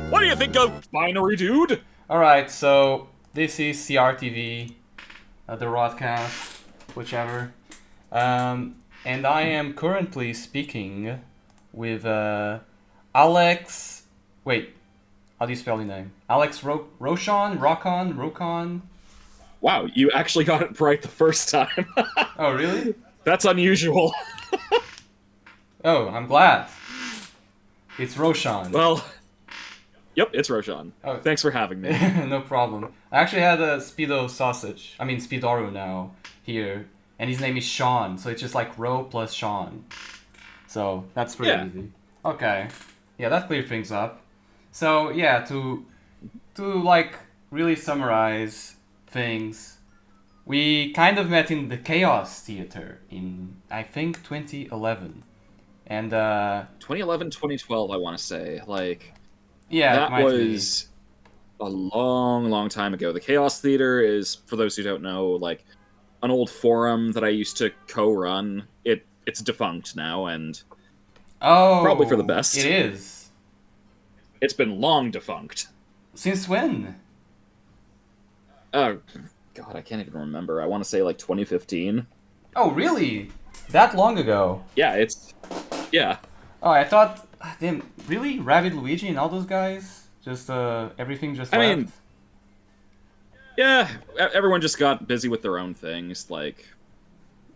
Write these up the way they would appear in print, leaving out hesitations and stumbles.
What do you think of binary, dude? Alright, so this is CRTV, the Rodcast, whichever. And I am currently speaking with Alex. Wait, how do you spell your name? Alex Rochon? Wow, you actually got it right the first time. Oh, really? That's unusual. Oh, I'm glad. It's Rochon. Well, yep, it's Rochon. Oh. Thanks for having me. No problem. I actually had a Speedoru now, here. And his name is Sean, so it's just like Ro plus Sean. So, that's pretty easy. Okay. Yeah, that cleared things up. So, yeah, to like, really summarize things, we kind of met in the Chaos Theater in, I think, 2011. And, 2011, 2012, I want to say. Like, yeah, that was a long, long time ago. The Chaos Theater is, for those who don't know, like, an old forum that I used to co-run. It's defunct now, and probably for the best. It is. It's been long defunct. Since when? Oh, God, I can't even remember. I want to say, like, 2015. Oh, really? That long ago? Yeah. Oh, I thought... Damn, really? Rabbid Luigi and all those guys? Just, everything just left? I mean, yeah, everyone just got busy with their own things, like...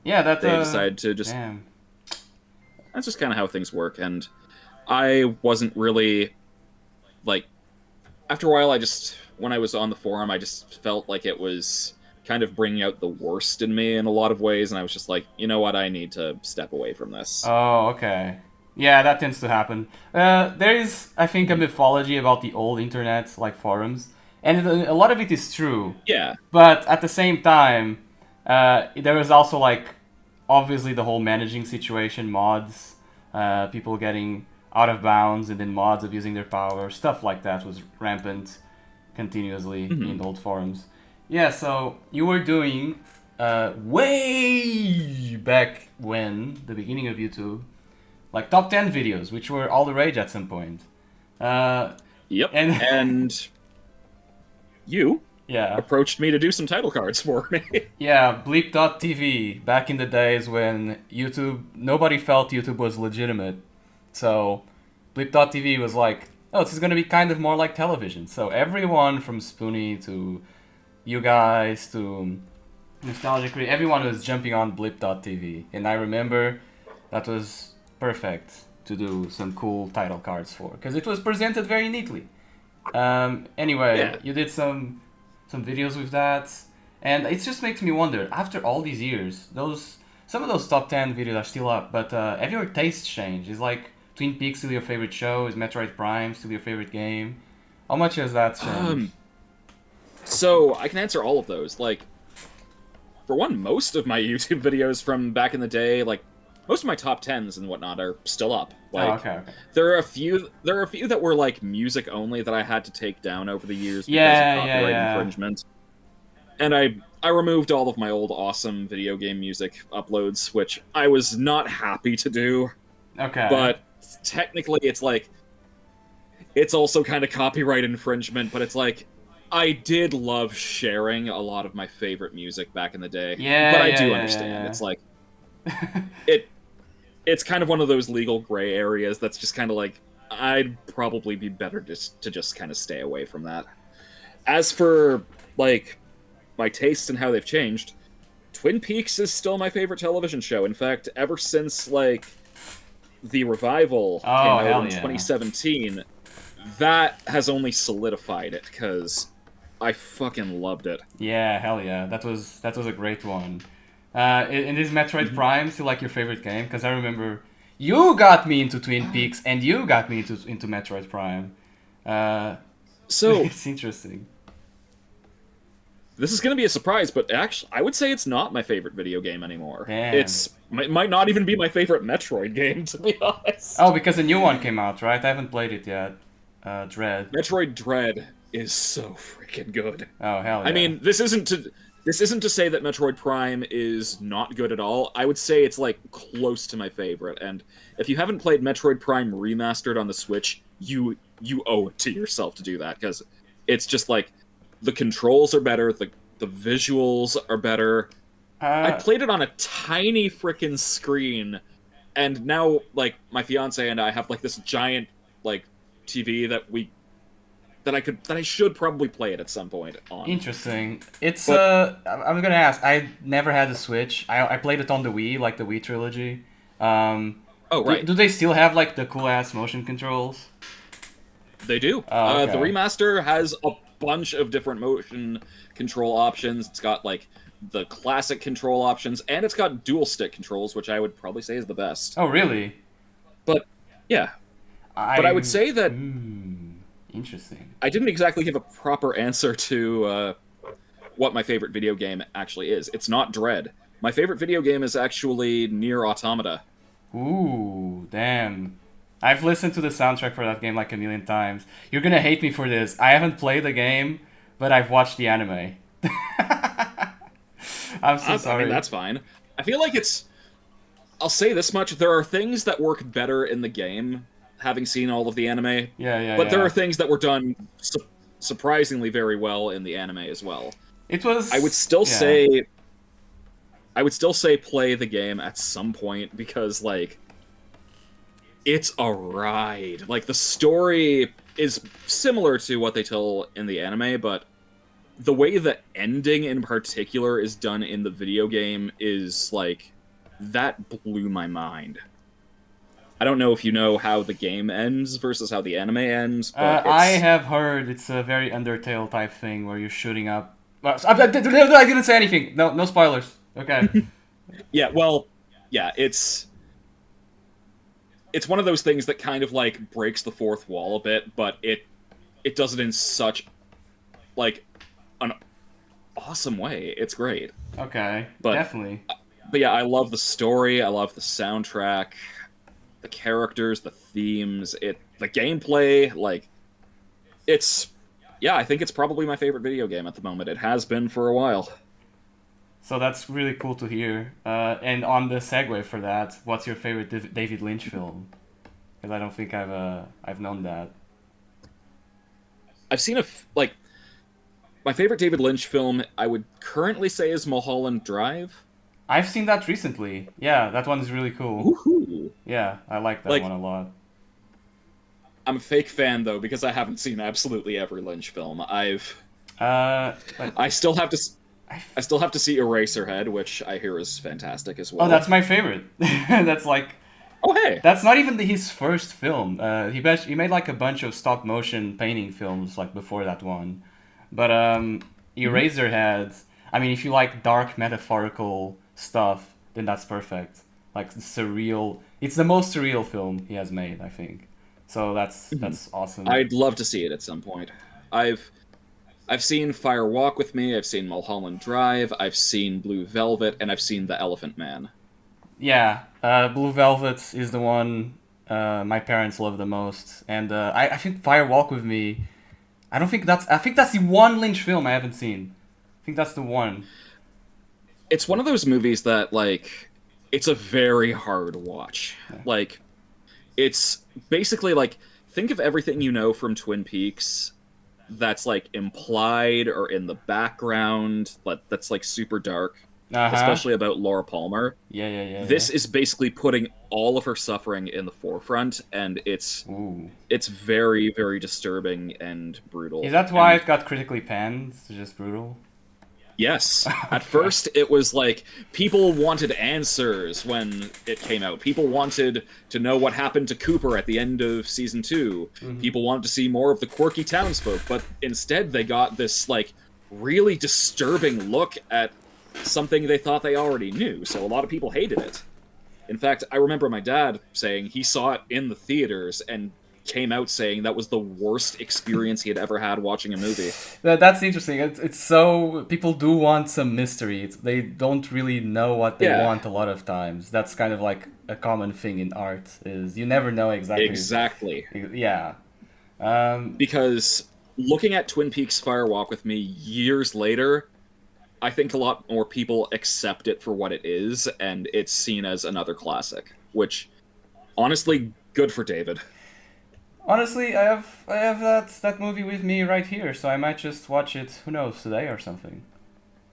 Yeah, that, they decided to just... Damn. That's just kind of how things work, and I wasn't really, like... After a while, when I was on the forum, I just felt like it was kind of bringing out the worst in me in a lot of ways, and I was just like, you know what, I need to step away from this. Oh, okay. Yeah, that tends to happen. There is, I think, a mythology about the old internet, like forums, and a lot of it is true. Yeah. But at the same time, there was also, like, obviously the whole managing situation, mods, people getting out of bounds, and then mods abusing their power, stuff like that was rampant continuously in the old forums. Yeah, so you were doing, way back when, the beginning of YouTube, like top 10 videos, which were all the rage at some point. Yep, and you approached me to do some title cards for me. Yeah, Bleep.tv, back in the days when nobody felt YouTube was legitimate. So, Bleep.tv was like, oh, this is going to be kind of more like television. So everyone from Spoonie to you guys to Nostalgic, everyone was jumping on Bleep.tv. And I remember that was perfect to do some cool title cards for, because it was presented very neatly. Anyway, you did some videos with that, and it just makes me wonder, after all these years, some of those top 10 videos are still up, but have your tastes changed? Is like Twin Peaks still your favorite show? Is Metroid Prime still your favorite game? How much has that changed? So I can answer all of those. Like, for one, most of my YouTube videos from back in the day, like, most of my top 10s and whatnot are still up. Like, okay. There are a few that were like music only that I had to take down over the years because of copyright infringement. And I removed all of my old awesome video game music uploads, which I was not happy to do. Okay. But technically it's also kind of copyright infringement, but it's like, I did love sharing a lot of my favorite music back in the day. But I do understand. It's like, it's kind of one of those legal gray areas that's just kind of like, I'd probably be better to just kind of stay away from that. As for, like, my tastes and how they've changed, Twin Peaks is still my favorite television show. In fact, ever since, like, the revival came out in 2017, that has only solidified it, because I fucking loved it. Yeah, hell yeah. That was a great one. And is Metroid Prime still like your favorite game? Because I remember you got me into Twin Peaks and you got me into Metroid Prime. So it's interesting. This is going to be a surprise, but actually, I would say it's not my favorite video game anymore. Damn. It might not even be my favorite Metroid game, to be honest. Oh, because a new one came out, right? I haven't played it yet. Dread. Metroid Dread is so freaking good. Oh, hell yeah. I mean, this isn't This isn't to say that Metroid Prime is not good at all. I would say it's like close to my favorite. And if you haven't played Metroid Prime Remastered on the Switch, you owe it to yourself to do that because it's just like the controls are better, the visuals are better. I played it on a tiny frickin' screen, and now like my fiance and I have like this giant like TV that I should probably play it at some point on. Interesting. I'm gonna ask. I never had a Switch. I played it on the Wii, like the Wii trilogy. Oh right, do they still have like the cool ass motion controls? they do. Oh, okay. The remaster has a bunch of different motion control options. It's got like the classic control options, and it's got dual stick controls, which I would probably say is the best. Oh really? But yeah, but I would say that interesting. I didn't exactly give a proper answer to what my favorite video game actually is. It's not Dread. My favorite video game is actually Nier Automata. Ooh, damn. I've listened to the soundtrack for that game like a million times. You're gonna hate me for this. I haven't played the game, but I've watched the anime. I'm so sorry. I mean, that's fine. I feel like I'll say this much. There are things that work better in the game, having seen all of the anime. But there are things that were done surprisingly very well in the anime as well. It was... I would still say play the game at some point because, like, it's a ride. Like, the story is similar to what they tell in the anime, but the way the ending in particular is done in the video game is, like, that blew my mind. I don't know if you know how the game ends versus how the anime ends, but I have heard it's a very Undertale type thing where you're shooting up... I didn't say anything! No spoilers. Okay. Yeah, well, yeah, it's one of those things that kind of, like, breaks the fourth wall a bit, but it does it in such, like, an awesome way. It's great. Okay, but, definitely. But yeah, I love the story, I love the soundtrack, the characters, the themes, the gameplay, like, I think it's probably my favorite video game at the moment. It has been for a while. So that's really cool to hear. And on the segue for that, what's your favorite David Lynch film? Because I don't think I've known that. I've seen my favorite David Lynch film I would currently say is Mulholland Drive. I've seen that recently. Yeah, that one is really cool. Woohoo! Yeah, I like that one a lot. I'm a fake fan though because I haven't seen absolutely every Lynch film. I still have to see Eraserhead, which I hear is fantastic as well. Oh, that's my favorite. That's like... Oh, hey! That's not even his first film. He made like a bunch of stop motion painting films like before that one. But Eraserhead, I mean, if you like dark metaphorical stuff, then that's perfect. Like surreal. It's the most surreal film he has made, I think. So that's awesome. I'd love to see it at some point. I've seen Fire Walk with Me, I've seen Mulholland Drive, I've seen Blue Velvet, and I've seen The Elephant Man. Yeah, Blue Velvet is the one my parents love the most, and I think Fire Walk with Me. I think that's the one Lynch film I haven't seen. I think that's the one. It's one of those movies that, like, it's a very hard watch. Yeah. Like, it's basically like, think of everything you know from Twin Peaks that's like implied or in the background, that's like super dark, especially about Laura Palmer. Yeah. This is basically putting all of her suffering in the forefront, and it's very, very disturbing and brutal. Is that why it got critically panned? It's just brutal. Yes. At first, it was like, people wanted answers when it came out. People wanted to know what happened to Cooper at the end of Season 2. Mm-hmm. People wanted to see more of the quirky townsfolk, but instead they got this, like, really disturbing look at something they thought they already knew, so a lot of people hated it. In fact, I remember my dad saying he saw it in the theaters and came out saying that was the worst experience he had ever had watching a movie. That's interesting. It's so... People do want some mystery. They don't really know what they want a lot of times. That's kind of like a common thing in art, is you never know exactly. Exactly. Yeah. Because looking at Twin Peaks Fire Walk with Me years later, I think a lot more people accept it for what it is, and it's seen as another classic, which, honestly, good for David. Honestly, I have that movie with me right here, so I might just watch it. Who knows, today or something.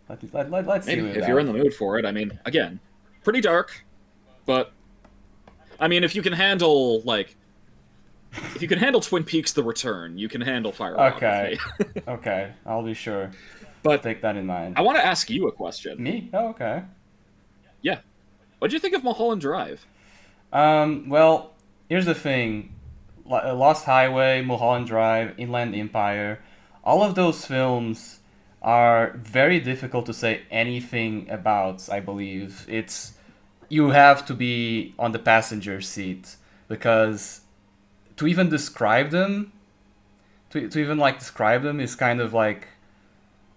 Let's see Maybe, with if you're in that. the mood for it. I mean, again, pretty dark, but, I mean, if you can handle, like, if you can handle Twin Peaks The Return, you can handle Firewalk with Okay, me. okay, I'll be sure to But take that in mind. I want to ask you a question. Me? Oh, okay. Yeah. What'd you think of Mulholland Drive? Well, here's the thing. Lost Highway, Mulholland Drive, Inland Empire, all of those films are very difficult to say anything about, I believe. It's you have to be on the passenger seat because to even describe them, to even like describe them is kind of like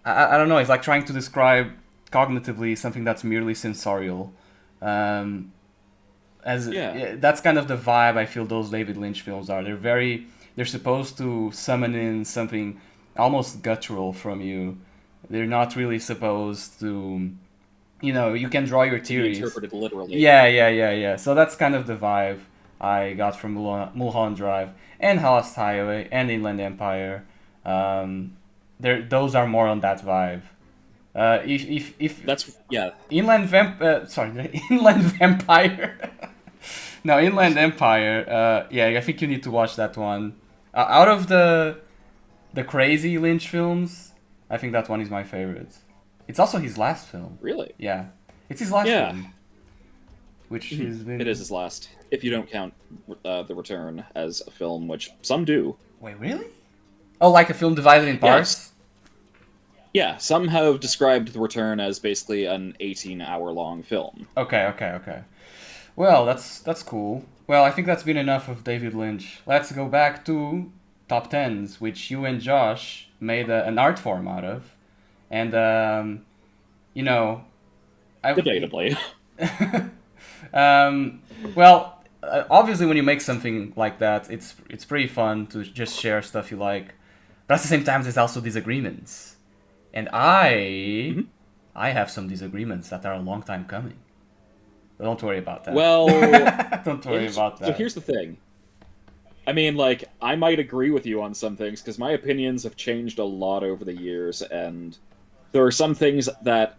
I don't know, it's like trying to describe cognitively something that's merely sensorial. Um, Yeah. yeah, that's kind of the vibe I feel those David Lynch films are. They're supposed to summon in something almost guttural from you. They're not really supposed to, you can draw your To be theories. interpreted literally. Yeah. So that's kind of the vibe I got from Mulholland Drive and Lost Highway and Inland Empire. Those are more on that vibe. If That's, yeah. Inland Vampire. No, Inland Empire. Yeah, I think you need to watch that one. Out of the crazy Lynch films, I think that one is my favorite. It's also his last film. Really? Yeah, it's his last Yeah. film, which has been. It is his last, if you don't count The Return as a film, which some do. Wait, really? Oh, like a film divided in parts? Yeah, some have described The Return as basically an 18-hour-long film. Okay. Well, that's cool. Well, I think that's been enough of David Lynch. Let's go back to top tens, which you and Josh made an art form out of, and you know, I Debatably. well, obviously, when you make something like that, it's pretty fun to just share stuff you like, but at the same time, there's also disagreements, and I have some disagreements that are a long time coming. But don't worry about that. Well, Don't worry about so that. here's the thing. I mean, like, I might agree with you on some things, because my opinions have changed a lot over the years, and there are some things that,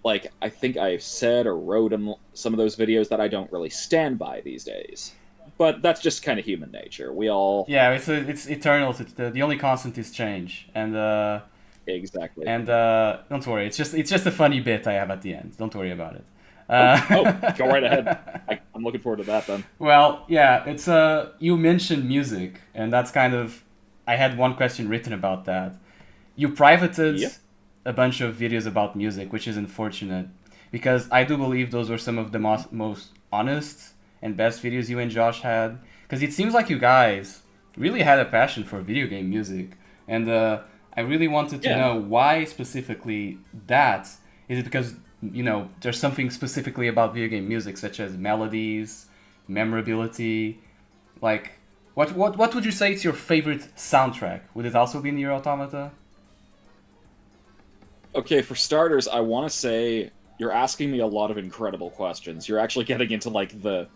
like, I think I've said or wrote in some of those videos that I don't really stand by these days. But that's just kind of human nature. We all... Yeah, it's eternal. The only constant is change, and Exactly. don't worry. It's just a funny bit I have at the end. Don't worry about it. Go right ahead. I'm looking forward to that then. Well, yeah, it's you mentioned music, and that's kind of I had one question written about that. You privated Yeah. a bunch of videos about music, which is unfortunate because I do believe those were some of the most honest and best videos you and Josh had. Because it seems like you guys really had a passion for video game music, and I really wanted to Yeah. know why specifically that. Is it because there's something specifically about video game music, such as melodies, memorability, like what would you say is your favorite soundtrack? Would it also be Nier Automata? Okay, for starters, I want to say you're asking me a lot of incredible questions. You're actually getting into, like, a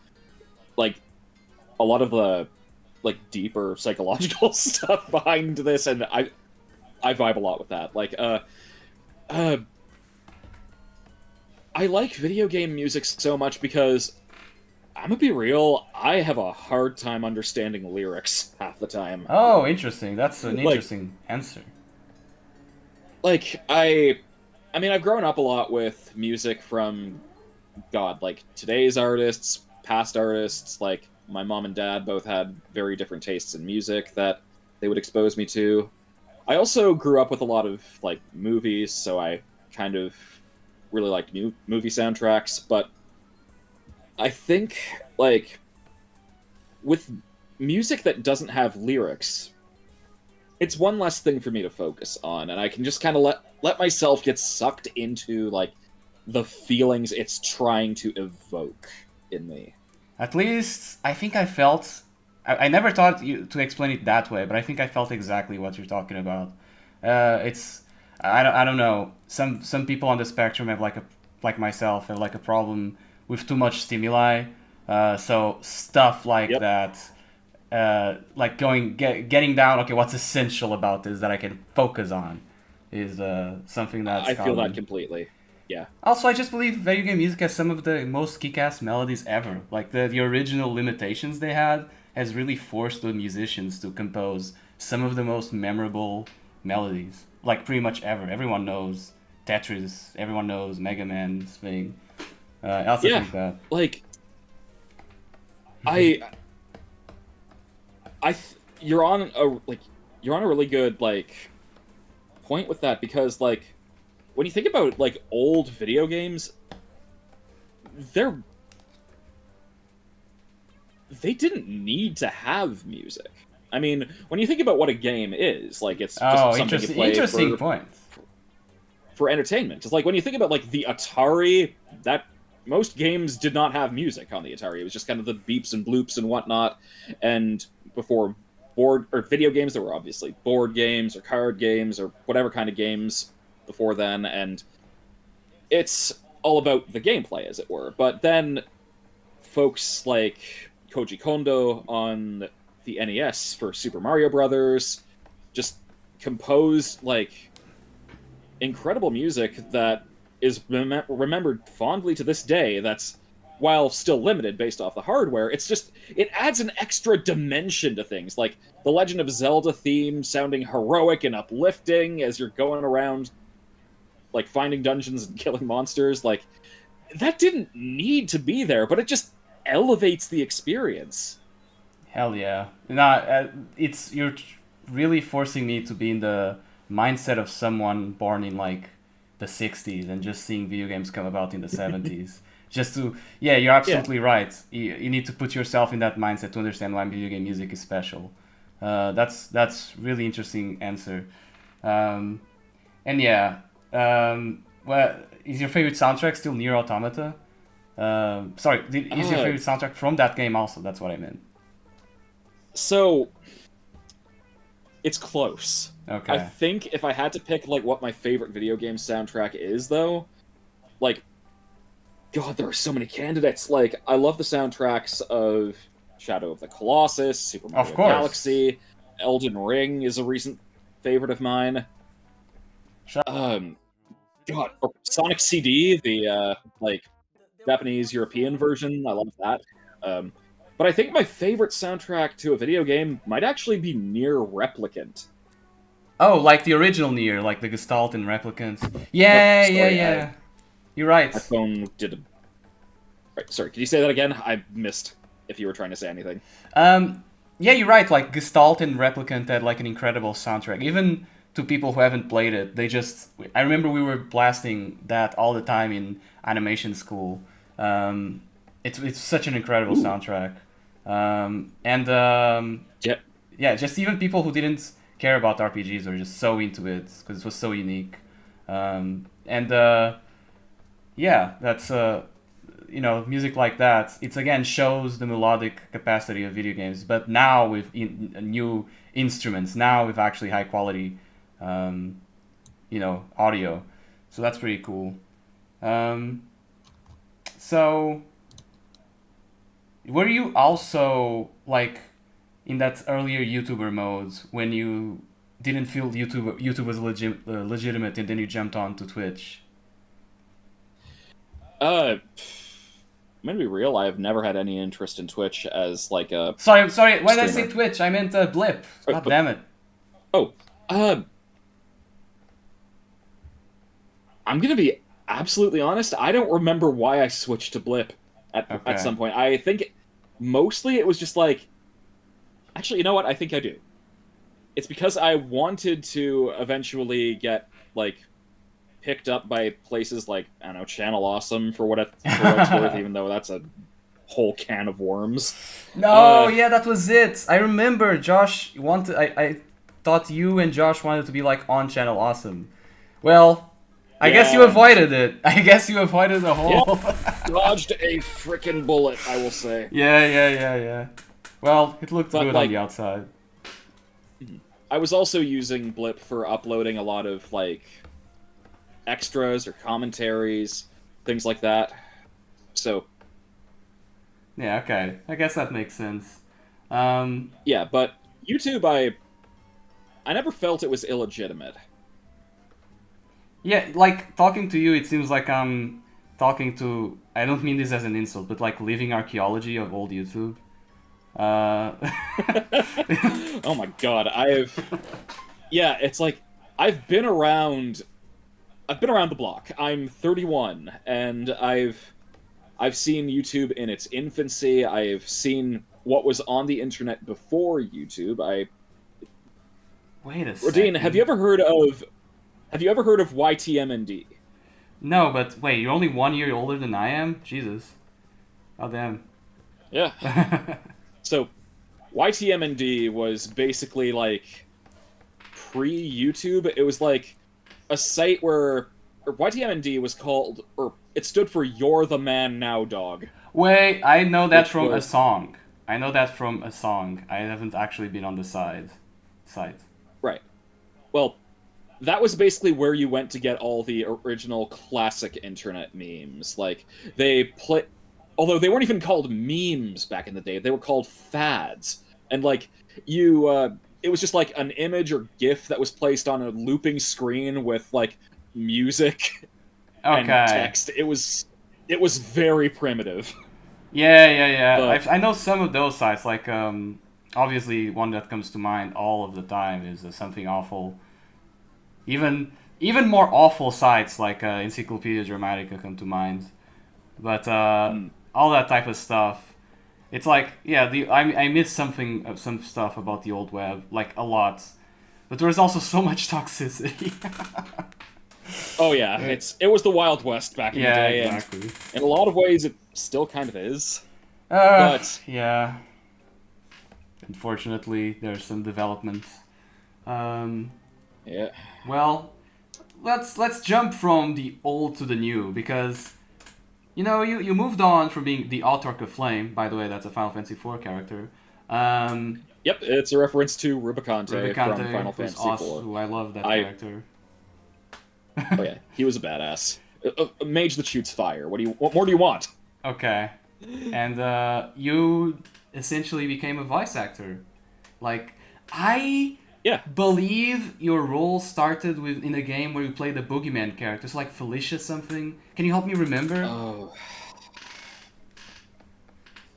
lot of the, like, deeper psychological stuff behind this, and I vibe a lot with that. Like, I like video game music so much because, I'm gonna be real, I have a hard time understanding lyrics half the time. Oh, interesting. That's an Like- interesting answer. Like, I mean, I've grown up a lot with music from, God, like, today's artists, past artists, like, my mom and dad both had very different tastes in music that they would expose me to. I also grew up with a lot of, like, movies, so I kind of really liked movie soundtracks, but I think, like, with music that doesn't have lyrics, it's one less thing for me to focus on, and I can just kind of let myself get sucked into, like, the feelings it's trying to evoke in me. At least I think I felt. I never thought you to explain it that way, but I think I felt exactly what you're talking about. It's I don't know. Some people on the spectrum have like myself have like a problem with too much stimuli. So stuff like Yep. that, like getting down. Okay, what's essential about this that I can focus on, is something that's I feel that common. completely. Yeah. Also, I just believe video game music has some of the most kick-ass melodies ever. Like the original limitations they had has really forced the musicians to compose some of the most memorable melodies. Like pretty much ever. Everyone knows Tetris. Everyone knows Mega Man's thing. I also Yeah. think that. Like I you're on a really good like point with that because like when you think about like old video games, they're they didn't need to have music. I mean, when you think about what a game is, like it's just Oh, something you play interesting point. for entertainment. Just like when you think about like the Atari, that most games did not have music on the Atari. It was just kind of the beeps and bloops and whatnot. And before board or video games, there were obviously board games or card games or whatever kind of games before then, and it's all about the gameplay, as it were. But then folks like Koji Kondo on the NES for Super Mario Brothers just composed like incredible music that is remembered fondly to this day. That's while still limited based off the hardware, it adds an extra dimension to things, like the Legend of Zelda theme sounding heroic and uplifting as you're going around like finding dungeons and killing monsters. Like that didn't need to be there, but it just elevates the experience. Hell yeah. Nah, you're really forcing me to be in the mindset of someone born in like the 60s and just seeing video games come about in the 70s. Just to, yeah, you're Yeah. absolutely right. You need to put yourself in that mindset to understand why video game music is special. That's really interesting answer. Um, and yeah, well, is your favorite soundtrack still Nier Automata? Sorry, is your Uh, favorite soundtrack from that game also? That's what I meant. so it's close. I Okay. think if I had to pick like what my favorite video game soundtrack is, though, like God, there are so many candidates. Like I love the soundtracks of Shadow of the Colossus, Super Of Mario course. Galaxy, Elden Ring is a recent favorite of mine. Sure. Um, God, or Sonic CD, the like Japanese European version. I love that. Um, but I think my favorite soundtrack to a video game might actually be Near Replicant. Oh, like the original Nier, like the Gestalt and Replicant. Nope, Yeah, yeah, sorry, yeah. You're right. my phone did a. Right, sorry, could you say that again? I missed if you were trying to say anything. Yeah, you're right. Like Gestalt and Replicant had like an incredible soundtrack. Even to people who haven't played it, they just. I remember we were blasting that all the time in animation school. It's such an incredible Ooh, soundtrack. And yeah, yeah, just even people who didn't care about RPGs were just so into it because it was so unique. And yeah, that's music like that. It's again shows the melodic capacity of video games, but now with new instruments, now with actually high quality, um, audio. So that's pretty cool. Um, so were you also like in that earlier YouTuber modes when you didn't feel YouTube was legitimate, and then you jumped on to Twitch? I'm gonna be real. I've never had any interest in Twitch as like a Sorry. Why did I say streamer. Twitch? I meant Blip. God But damn it. oh, uh, I'm gonna be absolutely honest. I don't remember why I switched to Blip at Okay. some point. I think mostly it was just like, actually, you know what? I think I do. It's because I wanted to eventually get like picked up by places like I don't know Channel Awesome for what it's worth, even though that's a whole can of worms. No, Uh, yeah, that was it. I remember Josh wanted. I thought you and Josh wanted to be like on Channel Awesome. Well, I guess you yeah, avoided it. I guess you avoided the yeah, whole. dodged a freaking bullet, I will say. Yeah. Well, it looked But good on like, the outside. I was also using Blip for uploading a lot of like extras or commentaries, things like that. So Yeah, okay. I guess that makes sense. yeah, but YouTube, I never felt it was illegitimate. Yeah, like talking to you, it seems like I'm talking to. I don't mean this as an insult, but like living archaeology of old YouTube. Uh, Oh my god, yeah, it's like I've been around I've been around the block. I'm 31 and I've seen YouTube in its infancy. I've seen what was on the internet before YouTube. Wait a Rodine, second. have you ever heard of YTMND? No, but wait, you're only 1 year older than I am? Jesus. Oh, damn. Yeah. So, YTMND was basically like pre-YouTube. It was like a site where or YTMND was called, or it stood for "You're the Man Now, Dog," Wait, I know that which from a was song. I know that from a song. I haven't actually been on the site. right. Well, that was basically where you went to get all the original classic internet memes. Like they play, although they weren't even called memes back in the day, they were called fads. And like it was just like an image or GIF that was placed on a looping screen with like music and Okay. text. It was very primitive. Yeah. But I know some of those sites. Like, obviously, one that comes to mind all of the time is Something Awful. Even more awful sites like Encyclopedia Dramatica come to mind. But all that type of stuff, it's like I miss some stuff about the old web like a lot, but there was also so much toxicity. oh yeah, it was the Wild West back in the Yeah, day, and exactly. in a lot of ways it still kind of is. But Yeah. Unfortunately, there's some developments. Um, yeah, well, let's jump from the old to the new because you moved on from being the Autarch of Flame. By the way, that's a Final Fantasy IV character. Um, yep, it's a reference to Rubicante from Rubicante, Final who's Fantasy awesome. IV. Who I love that I character. oh yeah, he was a badass. A mage that shoots fire. What more do you want? Okay, and you essentially became a voice actor. Like I Yeah. believe your role started in a game where you played the boogeyman characters, like Felicia something. Can you help me remember? Oh,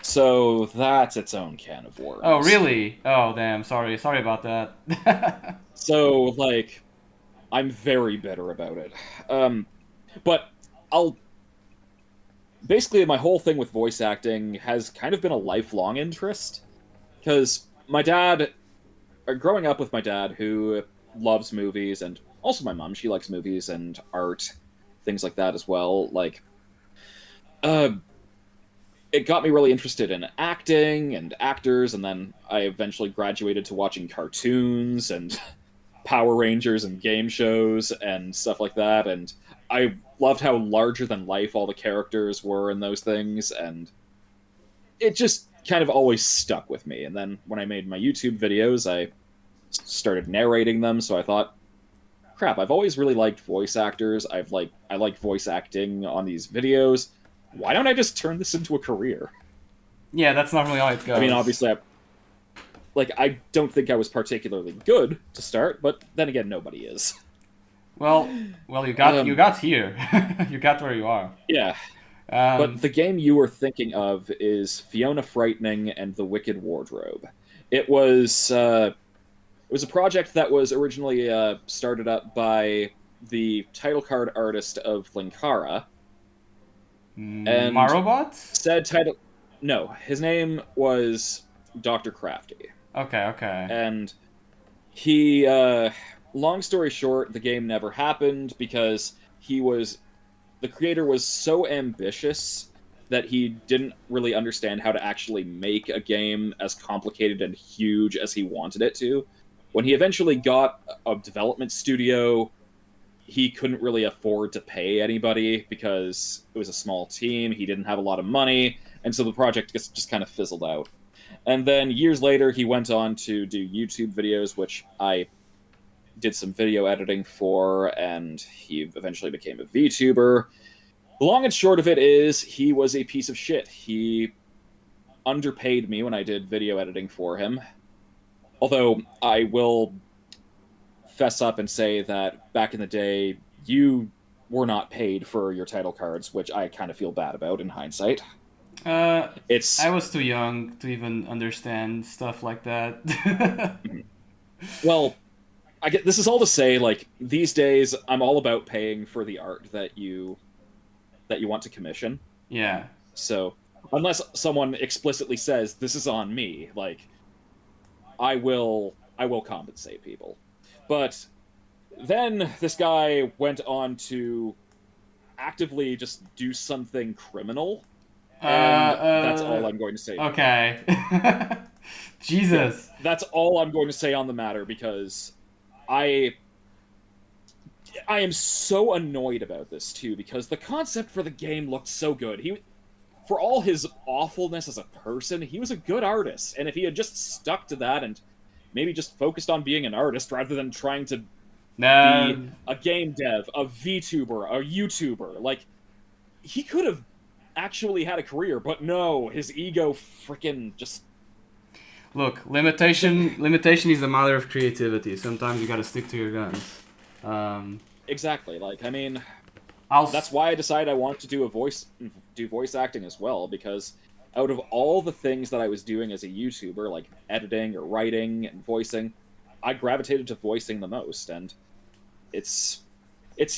so that's its own can of Oh, worms. really? Oh, damn. Sorry about that. So like, I'm very bitter about it. But I'll basically my whole thing with voice acting has kind of been a lifelong interest because my dad growing up with my dad who loves movies and also my mom, she likes movies and art, things like that as well. Like uh it got me really interested in acting and actors, and then I eventually graduated to watching cartoons and Power Rangers and game shows and stuff like that, and I loved how larger than life all the characters were in those things, and it just kind of always stuck with me. And then when I made my YouTube videos, I started narrating them, so I thought, crap, I've always really liked voice actors. I like voice acting on these videos. Why don't I just turn this into a career? Yeah, that's not really how it I mean, goes. obviously, I don't think I was particularly good to start, but then again, nobody is. Well, you Um, got here. You got where you are. yeah, but Um, the game you were thinking of is Fiona Frightening and the Wicked Wardrobe. It was it was a project that was originally started up by the title card artist of Linkara, and Marobot? said title. No, his name was Dr. Crafty, Okay. and he. Long story short, the game never happened because the creator was so ambitious that he didn't really understand how to actually make a game as complicated and huge as he wanted it to. When he eventually got a development studio, he couldn't really afford to pay anybody because it was a small team. He didn't have a lot of money, and so the project just kind of fizzled out. And then years later, he went on to do YouTube videos, which I did some video editing for, and he eventually became a VTuber. The long and short of it is, he was a piece of shit. He underpaid me when I did video editing for him. Although, I will fess up and say that back in the day, you were not paid for your title cards, which I kind of feel bad about in hindsight. I was too young to even understand stuff like that. Well, this is all to say, like, these days, I'm all about paying for the art that you want to commission. Yeah. So, unless someone explicitly says this is on me, like, I will compensate people. But then this guy went on to actively just do something criminal, and that's all I'm going to say. Okay. Jesus. Yeah, that's all I'm going to say on the matter, because I am so annoyed about this too, because the concept for the game looked so good. For all his awfulness as a person, he was a good artist, and if he had just stuck to that and maybe just focused on being an artist rather than trying to be a game dev, a VTuber, a YouTuber, like, he could have actually had a career, but no, his ego freaking just... Look, limitation is the mother of creativity. Sometimes you gotta stick to your guns. Exactly, like, I mean, that's why I decided I want to do voice acting as well, because out of all the things that I was doing as a YouTuber, like editing or writing and voicing, I gravitated to voicing the most, and it's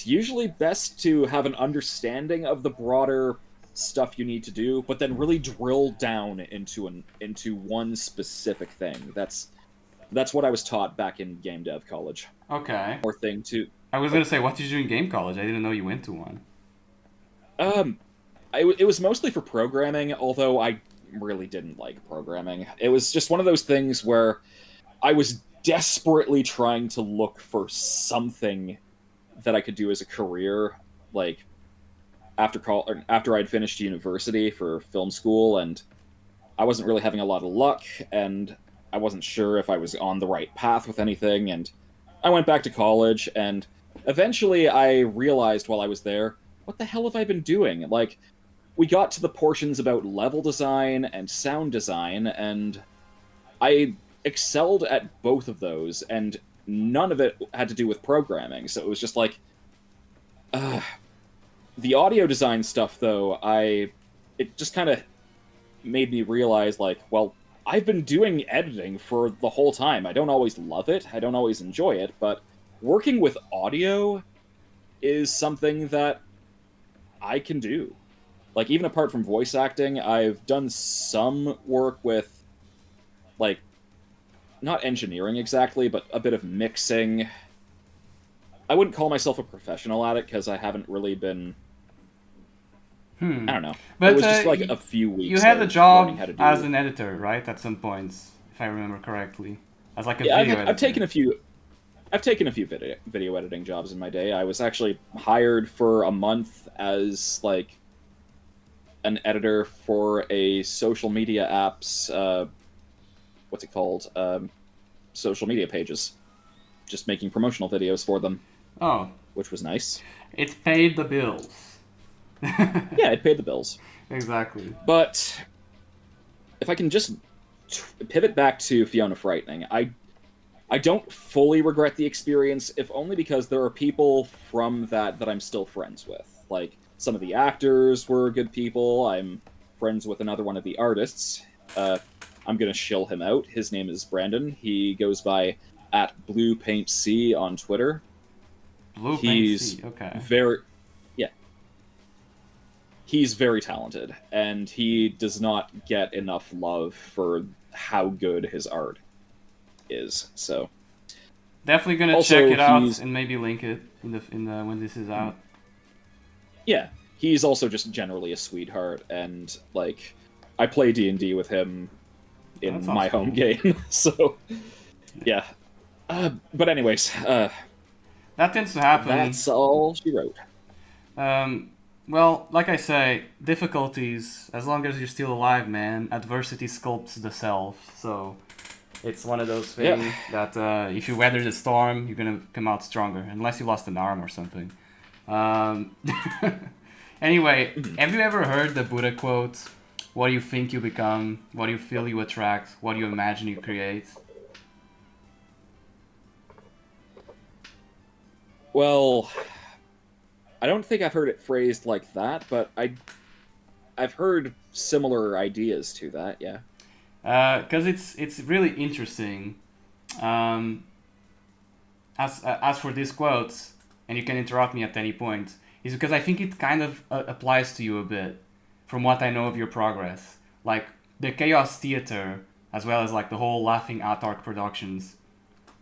usually best to have an understanding of the broader stuff you need to do, but then really drill down into one specific thing. That's what I was taught back in game dev college. Okay. Or thing too. I was gonna say, what did you do in game college? I didn't know you went to one. It was mostly for programming, although I really didn't like programming. It was just one of those things where I was desperately trying to look for something that I could do as a career, like after I'd finished university for film school, and I wasn't really having a lot of luck, and I wasn't sure if I was on the right path with anything, and I went back to college, and eventually I realized while I was there, what the hell have I been doing? Like, we got to the portions about level design and sound design, and I excelled at both of those, and none of it had to do with programming, so it was just like... The audio design stuff, though, it just kind of made me realize, like, well, I've been doing editing for the whole time. I don't always love it, I don't always enjoy it, but working with audio is something that I can do. Like, even apart from voice acting, I've done some work with, like, not engineering exactly, but a bit of mixing. I wouldn't call myself a professional at it, because I haven't really been... I don't know. But it was just like a few weeks. You had a job as an editor, right? At some points, if I remember correctly, as like a video editor. I've taken a few video editing jobs in my day. I was actually hired for a month as like an editor for a social media app's what's it called? Social media pages. Just making promotional videos for them. Oh. Which was nice. It paid the bills. Yeah, it paid the bills. Exactly. But if I can just pivot back to Fiona Frightening, I don't fully regret the experience, if only because there are people from that I'm still friends with. Like, some of the actors were good people. I'm friends with another one of the artists. I'm gonna shill him out. His name is Brandon. He goes by @BluePaintC on Twitter. BluePaintC, okay. He's very talented, and he does not get enough love for how good his art is. So definitely gonna also, check it out and maybe link it in the when this is out. Yeah, he's also just generally a sweetheart, and like I play D&D with him in my home game. So yeah, but anyways, that tends to happen. That's all she wrote. Well, like I say, difficulties, as long as you're still alive, man, adversity sculpts the self, so It's one of those Yeah. things that if you weather the storm, you're gonna come out stronger, unless you lost an arm or something. Um, anyway, have you ever heard the Buddha quote? What do you think you become? What do you feel you attract? What do you imagine you create? Well, I don't think I've heard it phrased like that, but I've heard similar ideas to that. Yeah. Because it's really interesting. Um, as for these quotes, and you can interrupt me at any point, is because I think it kind of applies to you a bit, from what I know of your progress. Like the Chaos Theater, as well as like the whole Laughing at Art Productions,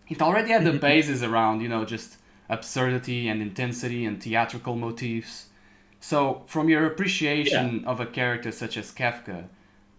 it already had the basis around, just absurdity and intensity and theatrical motifs. So from your appreciation of a character such as Kafka,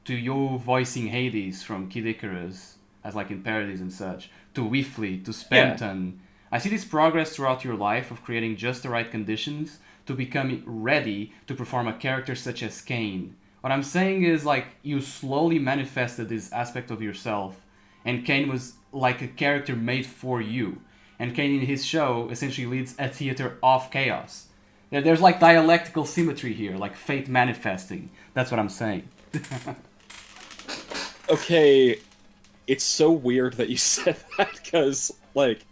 to you voicing Hades from Kid Icarus, as like in parodies and such, to Weefly, to Spenton, I see this progress throughout your life of creating just the right conditions to become ready to perform a character such as Caine. What I'm saying is like you slowly manifested this aspect of yourself, and Caine was like a character made for you. And Caine in his show essentially leads a theater of chaos. There's like dialectical symmetry here, like fate manifesting. That's what I'm saying. Okay, it's so weird that you said that because, like,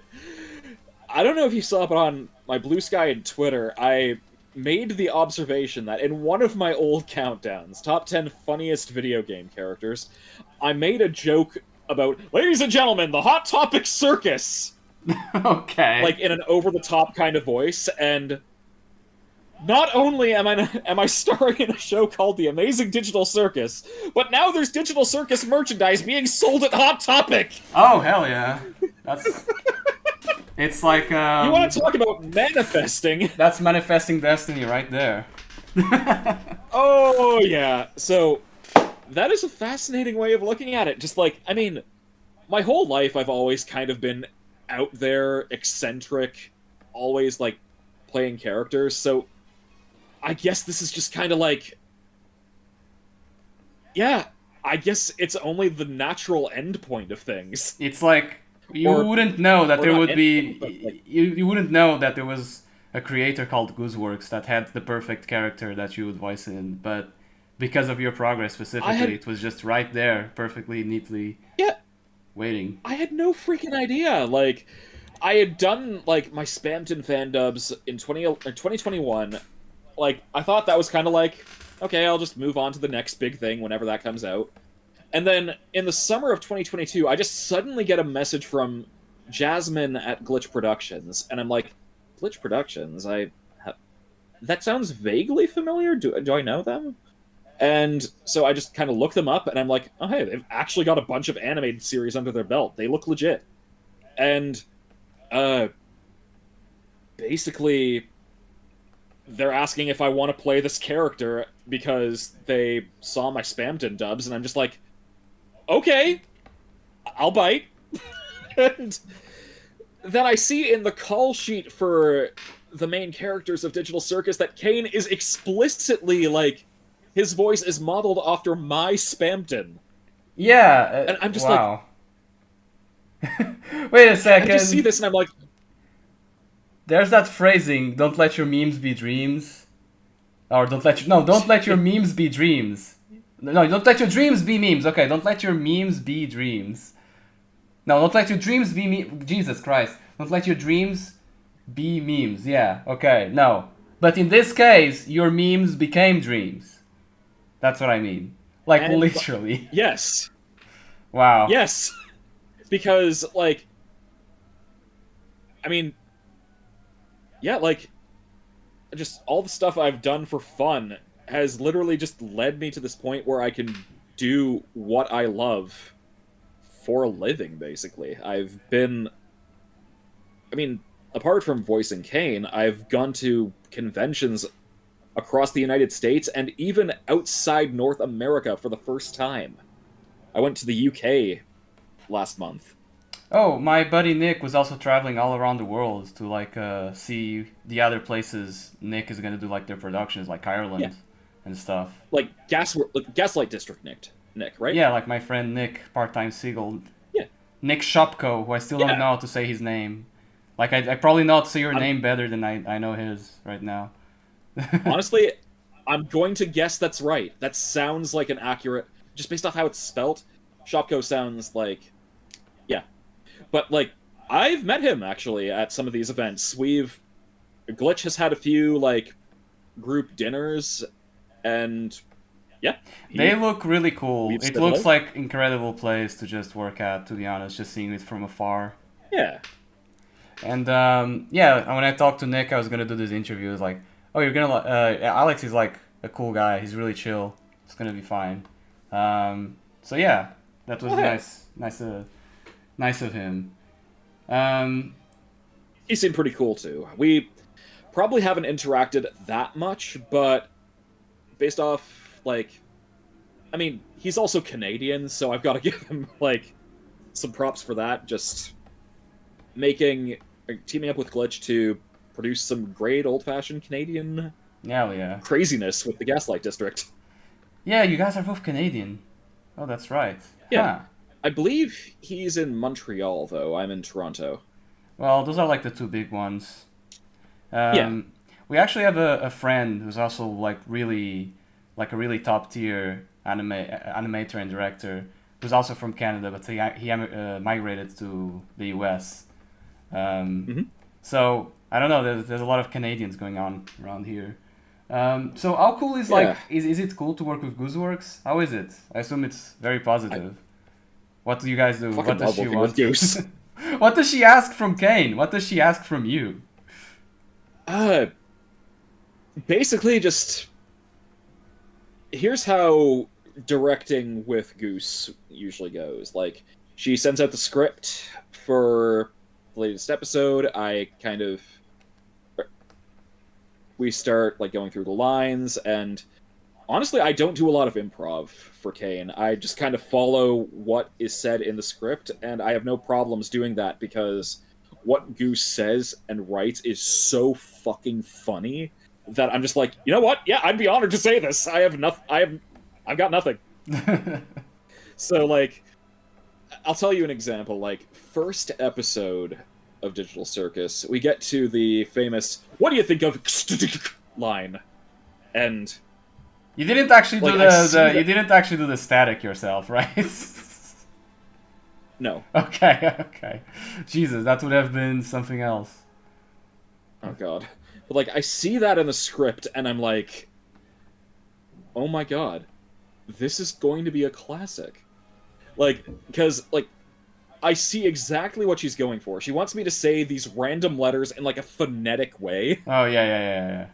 I don't know if you saw, but on my Blue Sky and Twitter, I made the observation that in one of my old countdowns, top 10 funniest video game characters, I made a joke about, ladies and gentlemen, the Hot Topic Circus! Okay. Like, in an over-the-top kind of voice, and not only am I starring in a show called The Amazing Digital Circus, but now there's Digital Circus merchandise being sold at Hot Topic! Oh, hell yeah. That's... It's like, You want to talk about manifesting? That's manifesting destiny right there. Oh, yeah. So, that is a fascinating way of looking at it. Just like, I mean, my whole life I've always kind of been out there, eccentric, always, like, playing characters, so I guess this is just kind of like... Yeah, I guess it's only the natural end point of things. It's like... You wouldn't know that there would be... Like, you wouldn't know that there was a creator called Gooseworks that had the perfect character that you would voice in, but because of your progress specifically, it was just right there, perfectly, neatly waiting. I had no freaking idea. Like, I had done, like, my Spamton fan dubs in 2021. Like, I thought that was kind of like, okay, I'll just move on to the next big thing whenever that comes out. And then, in the summer of 2022, I just suddenly get a message from Jasmine at Glitch Productions, and I'm like, Glitch Productions? That sounds vaguely familiar? Do I know them? And so I just kind of look them up, and I'm like, oh hey, they've actually got a bunch of animated series under their belt. They look legit. And, basically, they're asking if I want to play this character because they saw my Spamton dubs, and I'm just like, okay, I'll bite. And then I see in the call sheet for the main characters of Digital Circus that Caine is explicitly, like, his voice is modeled after my Spamton. Yeah, and I'm just wow. Wait a second. I just see this and I'm like... There's that phrasing, don't let your memes be dreams. Or don't let your memes be dreams. No, don't let your dreams be memes. Okay, don't let your memes be dreams. No, don't let your dreams be Jesus Christ. Don't let your dreams be memes. Yeah, okay, no. But in this case, your memes became dreams. That's what I mean. Like, and literally. Yes. Wow. Yes. Because, like... I mean... Yeah, like... Just all the stuff I've done for fun has literally just led me to this point where I can do what I love for a living, basically. I've been... I mean, apart from voicing Caine, I've gone to conventions across the United States and even outside North America for the first time. I went to the UK last month. Oh, my buddy Nick was also traveling all around the world to, like, see the other places Nick is gonna do, like, their productions, like Ireland and stuff. Like Gaslight District Nick, right? Yeah, like my friend Nick, part-time Seagull. Yeah. Nick Shopko, who I still don't know how to say his name. Like, I probably know how to say your name better than I know his right now. Honestly, I'm going to guess that's right. That sounds like an accurate... Just based off how it's spelt, Shopko sounds like... Yeah. But, like, I've met him, actually, at some of these events. Glitch has had a few, like, group dinners, and... Yeah. They look really cool. It looks like incredible place to just work at, to be honest, just seeing it from afar. Yeah. And, yeah, when I talked to Nick, I was gonna do this interview. It was like, oh, you're gonna... Alex is, like, a cool guy. He's really chill. It's gonna be fine. So, yeah, that was nice of him. He seemed pretty cool, too. We probably haven't interacted that much, but based off, like... I mean, he's also Canadian, so I've got to give him, like, some props for that. Just teaming up with Glitch to produce some great old-fashioned Canadian craziness with the Gaslight District. Yeah, you guys are both Canadian. Oh, that's right. Yeah. Huh. I believe he's in Montreal, though. I'm in Toronto. Well, those are like the two big ones. Yeah. We actually have a friend who's also like a really top tier animator and director who's also from Canada, but he migrated to the US. So I don't know. There's a lot of Canadians going on around here. So how cool is is it cool to work with Gooseworks? How is it? I assume it's very positive. What do you guys do? What does she want? Goose. What does she ask from Caine? What does she ask from you? Basically just... Here's how directing with Goose usually goes. Like, she sends out the script for the latest episode. We start, like, going through the lines, and honestly, I don't do a lot of improv for Caine. I just kind of follow what is said in the script, and I have no problems doing that because what Goose says and writes is so fucking funny that I'm just like, you know what? Yeah, I'd be honored to say this. I've got nothing. So, like, I'll tell you an example. Like, first episode of Digital Circus, we get to the famous "What do you think of?" line, and you didn't actually do you didn't actually do the static yourself, right? No. Okay. Jesus, that would have been something else. Oh god. But, like, I see that in the script, and I'm like, oh my god, this is going to be a classic. Like, because, like, I see exactly what she's going for. She wants me to say these random letters in, like, a phonetic way. Oh, yeah.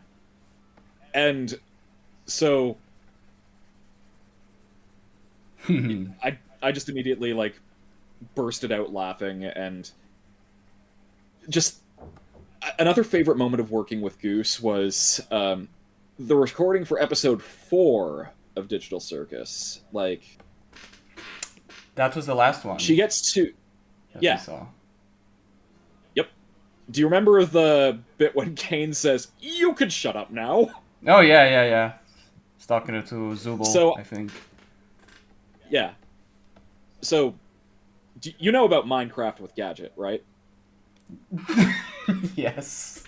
And so... I just immediately, like, bursted out laughing, and just... Another favorite moment of working with Goose was the recording for episode 4 of Digital Circus. Like... That was the last one. She gets to... Yeah. Saw. Yep. Do you remember the bit when Caine says, "You can shut up now"? Oh, yeah. He's talking to Zubul, I think. Yeah. So, you know about Minecraft with Gadget, right? Yes.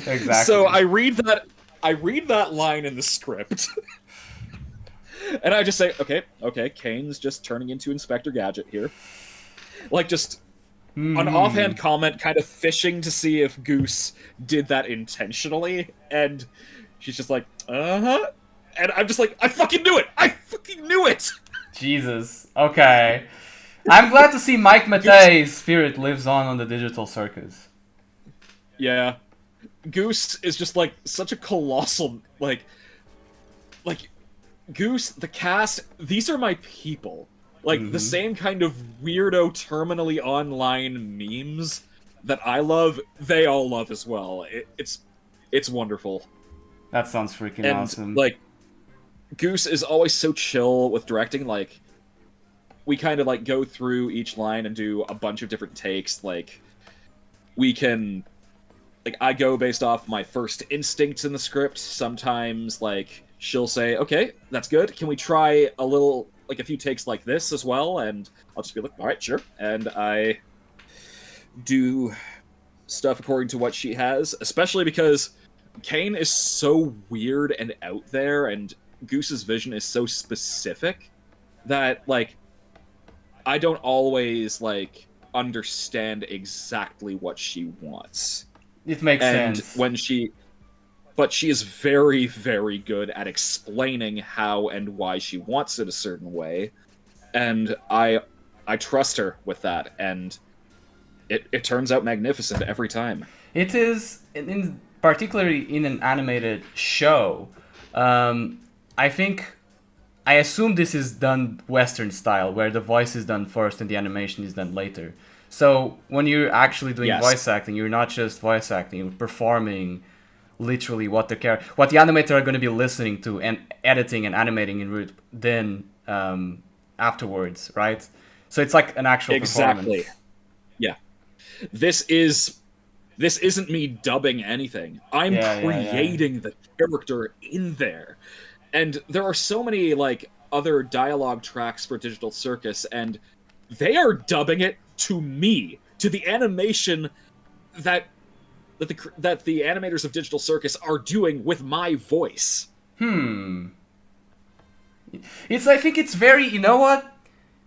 Exactly. So I read that line in the script. And I just say, okay, Caine's just turning into Inspector Gadget here. Like, just an offhand comment, kind of fishing to see if Goose did that intentionally, and she's just like, uh-huh. And I'm just like, I fucking knew it! I fucking knew it! Jesus. Okay. I'm glad to see Mike Matei's spirit lives on the Digital Circus. Yeah. Goose is just, like, such a colossal, like... Goose, the cast, these are my people. Like, the same kind of weirdo, terminally online memes that I love, they all love as well. It's wonderful. That sounds freaking awesome. Like, Goose is always so chill with directing, like, we kind of, like, go through each line and do a bunch of different takes, like, we can... Like, I go based off my first instincts in the script. Sometimes, like, she'll say, okay, that's good. Can we try a little like a few takes like this as well, and I'll just be like, all right, sure, and I do stuff according to what she has, especially because Caine is so weird and out there, and Goose's vision is so specific that, like, I don't always, like, understand exactly what she wants. It makes And sense. but she is very, very good at explaining how and why she wants it a certain way, and I trust her with that, and it turns out magnificent every time. It is, particularly in an animated show. I think, I assume this is done Western style, where the voice is done first and the animation is done later. So when you're actually doing Yes. voice acting, you're not just voice acting, you're performing literally what the animator are going to be listening to and editing and animating in root then afterwards, right? So it's like an actual Exactly. performance. Yeah. This isn't me dubbing anything. I'm creating the character in there. And there are so many, like, other dialogue tracks for Digital Circus, and they are dubbing it to me, to the animation that the animators of Digital Circus are doing with my voice. I think it's very, you know what?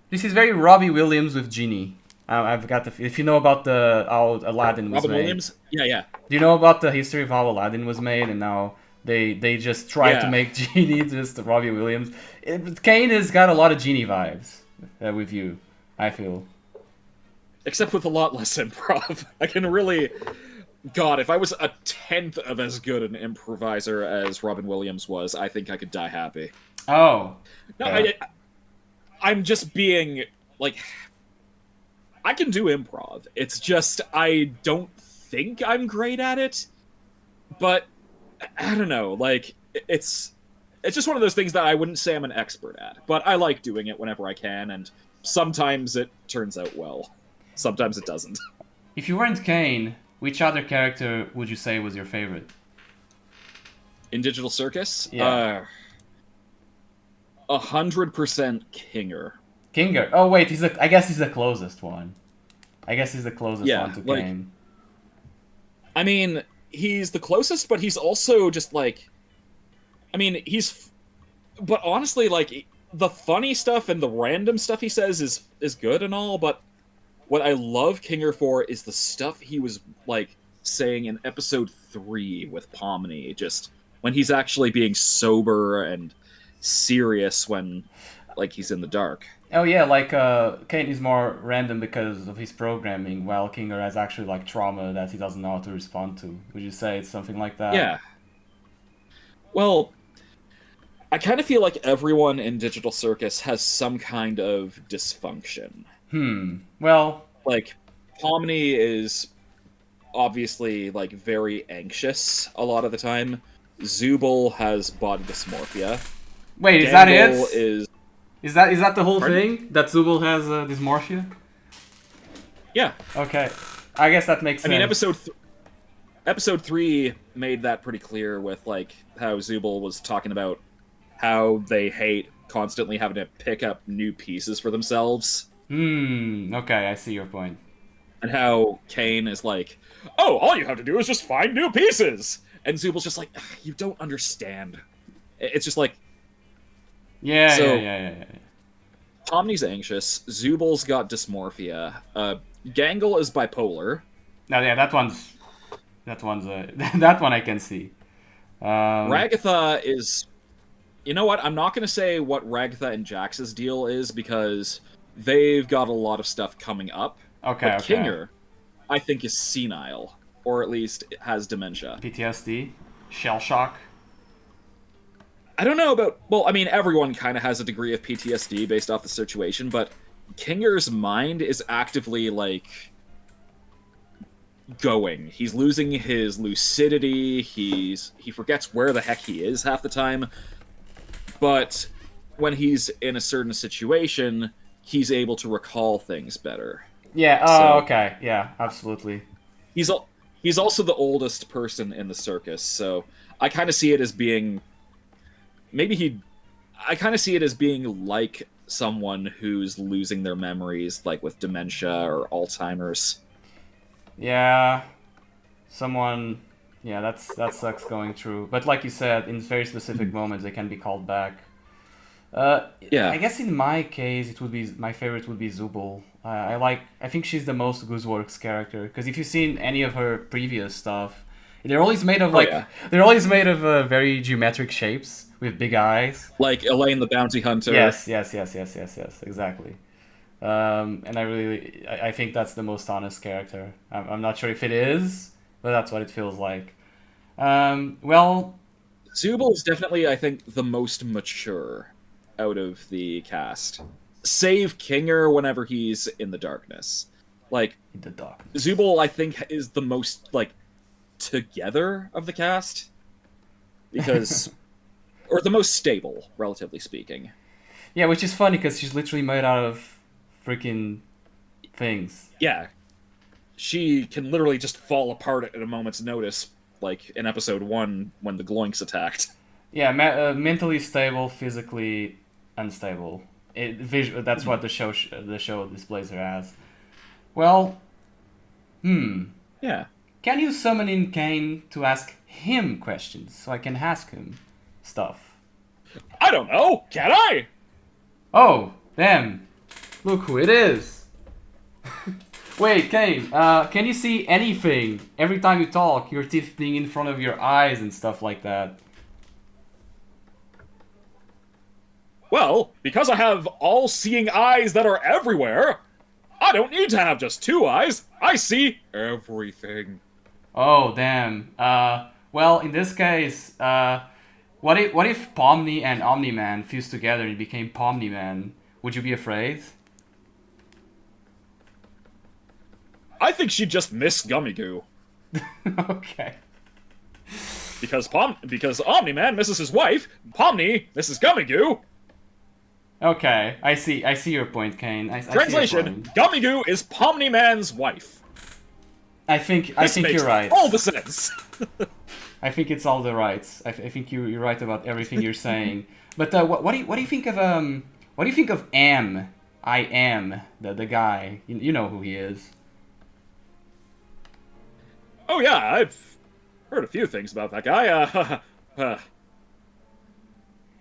This is very Robbie Williams with Genie. I've got if you know about how Aladdin was Robin made. Williams? Yeah. Do you know about the history of how Aladdin was made and now they just tried to make Genie just Robbie Williams? Caine has got a lot of Genie vibes with you, I feel. Except with a lot less improv. I can really... God, if I was a tenth of as good an improviser as Robin Williams was, I think I could die happy. Oh. No, yeah. I'm just being, like... I can do improv. It's just, I don't think I'm great at it. But, I don't know, like, it's just one of those things that I wouldn't say I'm an expert at. But I like doing it whenever I can, and sometimes it turns out well. Sometimes it doesn't. If you weren't Caine, which other character would you say was your favorite? In Digital Circus? Yeah. 100% Kinger. Kinger. Oh wait, I guess he's the closest one. I guess he's the closest Yeah, one to like, Caine. I mean, he's the closest, but he's also just like... I mean, but honestly, like, the funny stuff and the random stuff he says is good and all, but what I love Kinger for is the stuff he was, like, saying in episode 3 with Pomni, just when he's actually being sober and serious when, like, he's in the dark. Oh yeah, like Caine is more random because of his programming, while Kinger has actually like trauma that he doesn't know how to respond to. Would you say it's something like that? Yeah. Well, I kind of feel like everyone in Digital Circus has some kind of dysfunction. Well, like, Pomni is obviously, like, very anxious a lot of the time. Zubul has body dysmorphia. Wait, is Dangle that it? is... Is that the whole Pardon? thing? That Zubul has dysmorphia? Yeah. Okay. I guess that makes sense. I mean, episode 3 made that pretty clear with, like, how Zubul was talking about how they hate constantly having to pick up new pieces for themselves. Okay, I see your point. And how Caine is like, oh, all you have to do is just find new pieces! And Zubul's just like, you don't understand. It's just like... Yeah. Pomni's anxious, Zubul's got dysmorphia, Gangle is bipolar. No, yeah, that one's that one I can see. Ragatha is... You know what? I'm not going to say what Ragatha and Jax's deal is, because they've got a lot of stuff coming up. Okay, but Kinger, I think, is senile, or at least has dementia. PTSD? Shell shock? I don't know about... Well, I mean, everyone kind of has a degree of PTSD based off the situation, but Kinger's mind is actively, like, going. He's losing his lucidity, he forgets where the heck he is half the time, but when he's in a certain situation, he's able to recall things better. Yeah, So- okay, yeah, absolutely. He's also the oldest person in the circus, so I kind of see it as being... I kind of see it as being like someone who's losing their memories, like with dementia or Alzheimer's. Yeah, someone. Yeah, that sucks going through. But like you said, in very specific moments, they can be called back. Yeah. I guess in my case, it would be my favorite would be Zubul. I think she's the most Gooseworks character because if you've seen any of her previous stuff, they're always made of Oh, yeah. they're always made of very geometric shapes with big eyes. Like Elaine the Bounty Hunter. Yes, exactly. And I think that's the most honest character. I'm not sure if it is, but that's what it feels like. Well, Zubul is definitely, I think, the most mature out of the cast. Save Kinger whenever he's in the darkness. Like, in the darkness. Zubul, I think, is the most, like, together of the cast. Because... or the most stable, relatively speaking. Yeah, which is funny because she's literally made out of freaking things. Yeah. She can literally just fall apart at a moment's notice, like in episode 1 when the Gloinks attacked. Yeah, mentally stable, physically unstable. That's what the show displays her as. Well, Yeah. Can you summon in Caine to ask him questions so I can ask him stuff? I don't know! Can I? Oh, damn. Look who it is. Wait, Caine, can you see anything every time you talk? Your teeth being in front of your eyes and stuff like that. Well, because I have all-seeing eyes that are everywhere, I don't need to have just 2 eyes. I see everything. Oh, damn. Well, in this case, what if Pomni and Omni-Man fused together and became Pomni-Man? Would you be afraid? I think she'd just miss Gummy Goo. Okay. Because Omni-Man misses his wife, Pomni misses Gummy Goo. Okay, I see your point, Caine. I Translation: Gummy Goo is Pomni-Man's wife. I think you're right. All the sense. I think it's all the rights. I think you're right about everything you're saying. But what do you think of what do you think of Am? I am the guy. You know who he is. Oh yeah, I've heard a few things about that guy.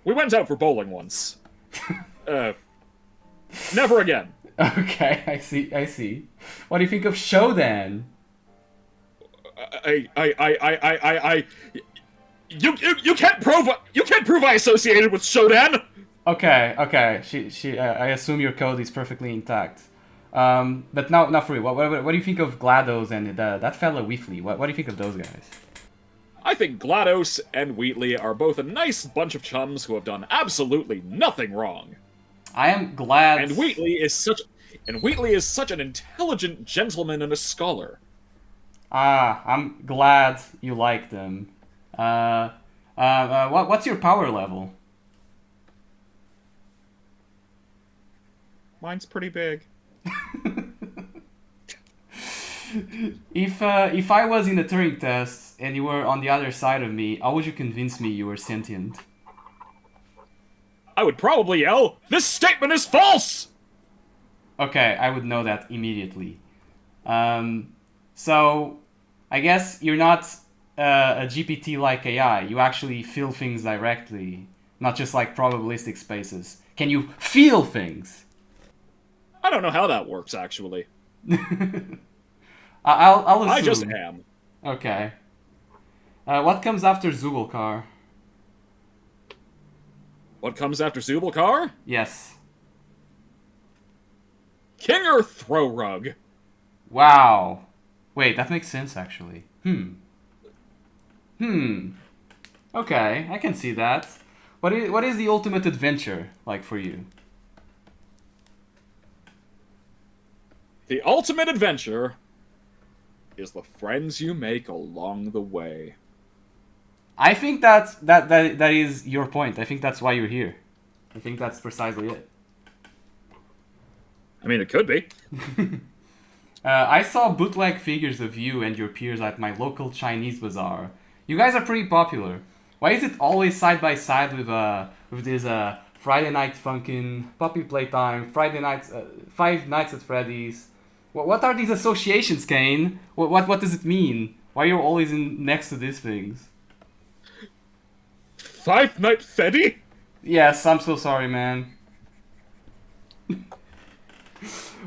We went out for bowling once. Never again. Okay, I see. What do you think of Shodan? You can't prove I associated with Shodan. Okay. I assume your code is perfectly intact. But now for real, what do you think of GLaDOS and that fella Wheatley? What do you think of those guys? I think GLaDOS and Wheatley are both a nice bunch of chums who have done absolutely nothing wrong. I am glad. And Wheatley is such an intelligent gentleman and a scholar. I'm glad you like them. What's your power level? Mine's pretty big. If I was in the Turing test and you were on the other side of me, how would you convince me you were sentient? I would probably yell, "This statement is false!" Okay, I would know that immediately. So, I guess you're not a GPT-like AI. You actually feel things directly, not just like probabilistic spaces. Can you feel things? I don't know how that works, actually. I'll assume. I just am. Okay. What comes after Zubulkar? What comes after Zubulkar? Yes. Kinger Throw Rug. Wow. Wait, that makes sense, actually. Okay, I can see that. What is the ultimate adventure like for you? The ultimate adventure is the friends you make along the way. I think that is your point. I think that's why you're here. I think that's precisely it. I mean, it could be. I saw bootleg figures of you and your peers at my local Chinese bazaar. You guys are pretty popular. Why is it always side by side with this Friday Night Funkin', Puppy Playtime, Friday Nights, Five Nights at Freddy's. What are these associations, Caine? What does it mean? Why are you always next to these things? Five Night Freddy? Yes, I'm so sorry, man.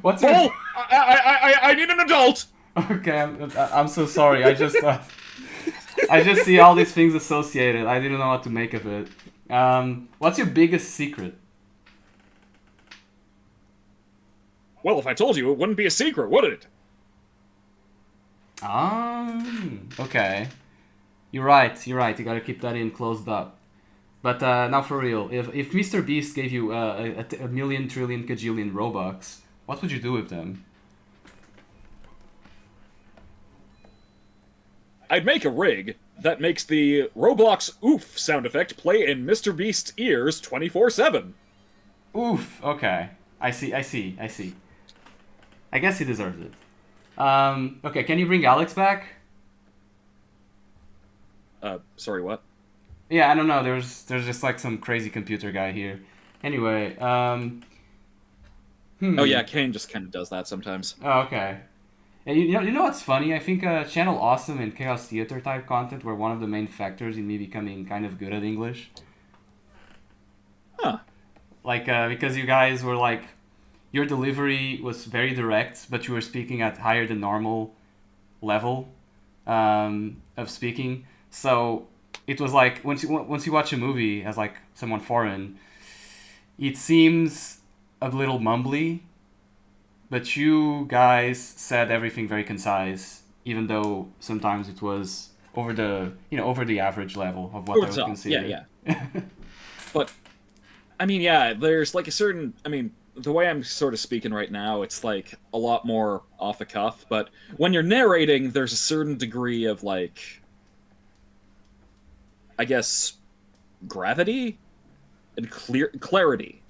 What's your... Oh! I need an adult! Okay, I'm so sorry. I just see all these things associated. I didn't know what to make of it. What's your biggest secret? Well, if I told you, it wouldn't be a secret, would it? Okay. You're right. You gotta keep that in closed up. But now for real, if Mr. Beast gave you a million, trillion, kajillion Robux, what would you do with them? I'd make a rig that makes the Roblox oof sound effect play in Mr. Beast's ears 24/7. Oof, okay. I see. I guess he deserves it. Okay, can you bring Alex back? Sorry, what? Yeah, I don't know. There's just like some crazy computer guy here. Anyway, Oh yeah, Caine just kind of does that sometimes. Oh, okay. And you know what's funny? I think Channel Awesome and Chaos Theater type content were one of the main factors in me becoming kind of good at English. Huh. Like, because you guys were like, your delivery was very direct, but you were speaking at higher than normal level of speaking. So it was like, once you watch a movie as like someone foreign, it seems a little mumbly. But you guys said everything very concise, even though sometimes it was over the average level of what I would consider. Yeah. But I mean, yeah, there's like a certain. I mean, the way I'm sort of speaking right now, it's like a lot more off the cuff. But when you're narrating, there's a certain degree of like, I guess, gravity and clarity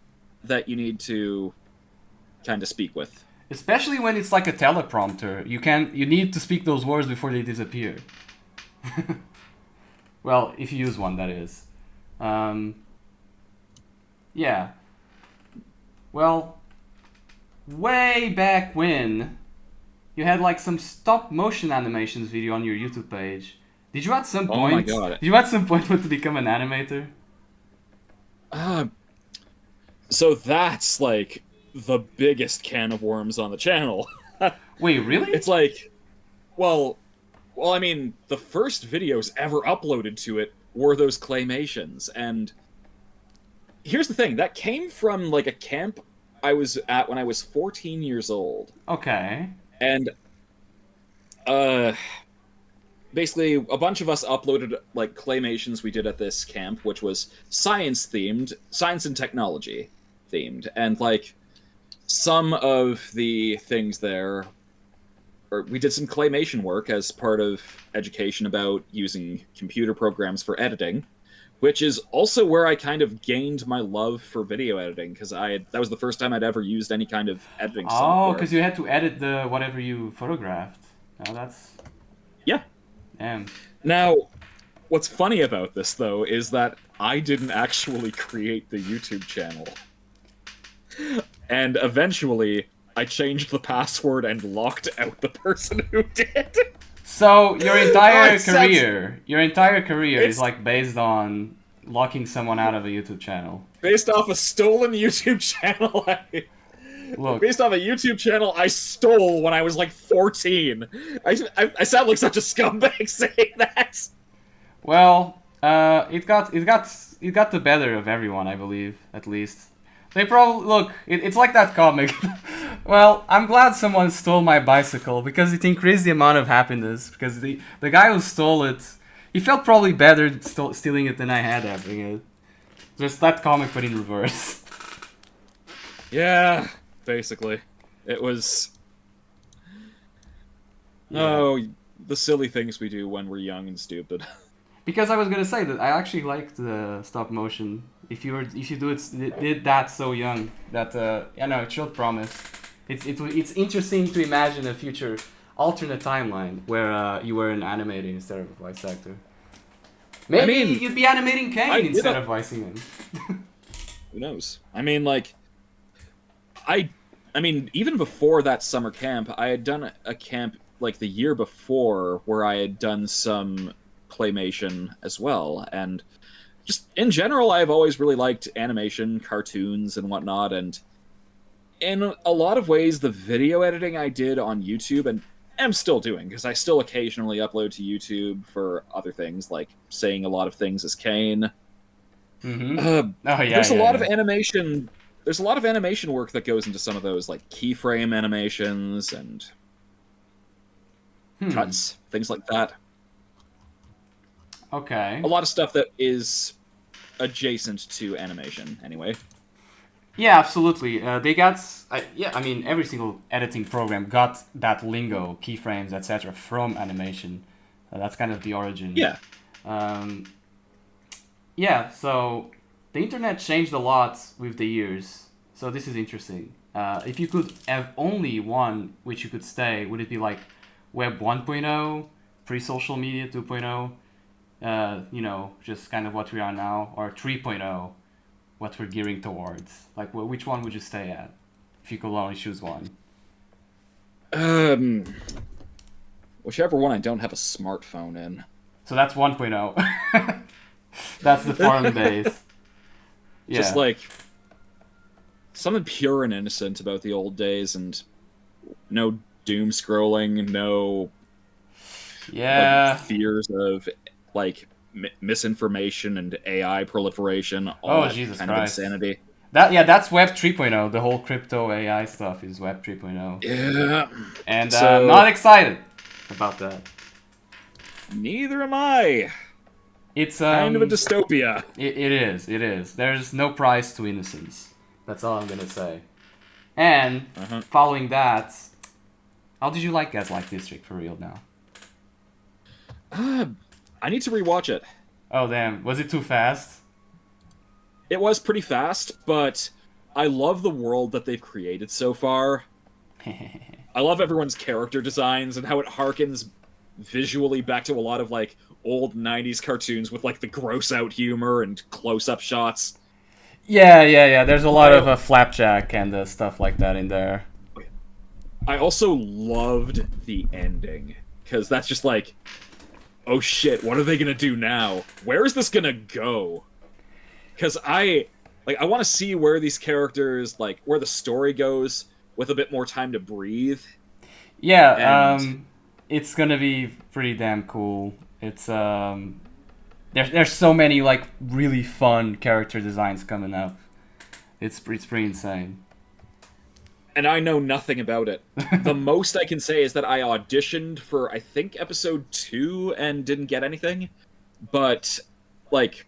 that you need to kind of speak with. Especially when it's like a teleprompter. You need to speak those words before they disappear. Well, if you use one, that is. Yeah. Well, way back when, you had like some stop motion animations video on your YouTube page. Did you at some point? Oh my god! Did you at some point want to become an animator? So that's like the biggest can of worms on the channel. Wait, really? It's like, well, I mean, the first videos ever uploaded to it were those claymations, and here's the thing, that came from like a camp I was at when I was 14 years old. Okay. And basically a bunch of us uploaded like claymations we did at this camp, which was science and technology themed, and like some of the things there, or we did some claymation work as part of education about using computer programs for editing, which is also where I kind of gained my love for video editing, because that was the first time I'd ever used any kind of editing software. Oh, because you had to edit the whatever you photographed. Oh, that's... Yeah. Damn. Now, what's funny about this, though, is that I didn't actually create the YouTube channel. And eventually, I changed the password and locked out the person who did. So your entire career is like based on locking someone out of a YouTube channel. Based off a stolen YouTube channel. Look. Based off a YouTube channel I stole when I was like 14. I sound like such a scumbag saying that. Well, it got the better of everyone, I believe, at least. They probably look. It's like that comic. Well, I'm glad someone stole my bicycle because it increased the amount of happiness. Because the guy who stole it, he felt probably better stealing it than I had having it. Just that comic, but in reverse. Yeah, basically, it was. Yeah. Oh, the silly things we do when we're young and stupid. Because I was gonna say that I actually liked the stop motion. If you did that so young, that it showed promise. It's interesting to imagine a future alternate timeline where you were an animator instead of a voice actor. Maybe you'd be animating Caine instead of voicing him. Who knows? I mean, like, I, I mean, even before that summer camp, I had done a camp like the year before where I had done some claymation as well, and just in general, I've always really liked animation, cartoons, and whatnot, and in a lot of ways, the video editing I did on YouTube and am still doing, because I still occasionally upload to YouTube for other things, like saying a lot of things as Caine. Mm-hmm. Oh yeah. There's a lot yeah. of animation. There's a lot of animation work that goes into some of those, like keyframe animations and cuts, things like that. Okay. A lot of stuff that is adjacent to animation, anyway. Yeah, absolutely. They got, I mean, every single editing program got that lingo, keyframes, etc., from animation. That's kind of the origin. Yeah. Yeah, so the internet changed a lot with the years. So this is interesting. If you could have only one which you could stay, would it be like Web 1.0, pre-social media 2.0, you know, just kind of what we are now, or 3.0? What we're gearing towards. Like, which one would you stay at if you could only choose one? Whichever one I don't have a smartphone in. So that's 1.0. That's the forum base. Yeah. Just like something pure and innocent about the old days, and no doom scrolling, no like, fears of like misinformation and AI proliferation, all that Jesus kind Christ. of insanity. That's Web 3.0. The whole crypto AI stuff is Web 3.0. Yeah. And I'm not excited about that. Neither am I. It's kind of a dystopia. It is. There's no price to innocence. That's all I'm gonna say. And following that, how did you like Gaslight District for real now? I need to rewatch it. Oh damn, was it too fast? It was pretty fast, but I love the world that they've created so far. I love everyone's character designs and how it harkens visually back to a lot of like old 90s cartoons with like the gross out humor and close-up shots. Yeah. There's a lot of flapjack and stuff like that in there. I also loved the ending, because that's just like, oh shit, what are they gonna do now? Where is this gonna go? Because I want to see where these characters, like, where the story goes with a bit more time to breathe. Yeah, it's gonna be pretty damn cool. It's there's so many like really fun character designs coming up. It's pretty insane. And I know nothing about it. The most I can say is that I auditioned for, I think, episode 2 and didn't get anything. But, like,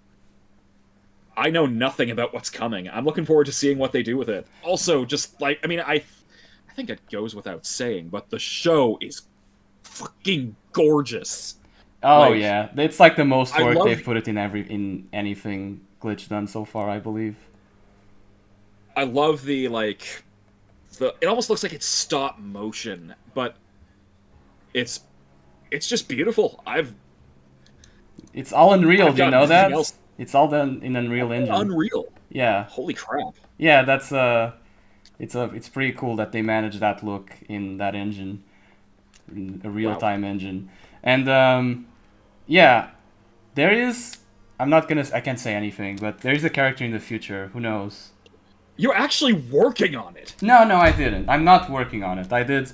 I know nothing about what's coming. I'm looking forward to seeing what they do with it. Also, just, like, I mean, I think it goes without saying, but the show is fucking gorgeous. Oh, like, yeah. It's like the most work they've put it in anything Glitch done so far, I believe. I love the, like... it almost looks like it's stop motion, but it's just beautiful. It's all Unreal, do you know that? Else. It's all done in Unreal Engine. Unreal. Yeah. Holy crap. Yeah, that's it's pretty cool that they managed that look in that engine, in a real-time engine. And yeah, there is. I can't say anything, but there is a character in the future. Who knows? You're actually working on it. No, I didn't. I'm not working on it. I did,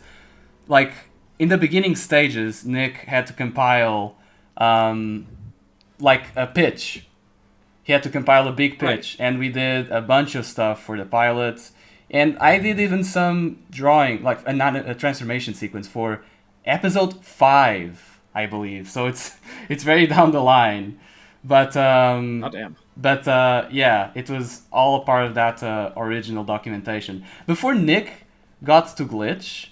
like, in the beginning stages, Nick had to compile, like, a pitch. He had to compile a big pitch, and we did a bunch of stuff for the pilot. And I did even some drawing, like, a transformation sequence for episode 5, I believe. So it's very down the line. But, oh, damn. But yeah, it was all a part of that original documentation. Before Nick got to Glitch,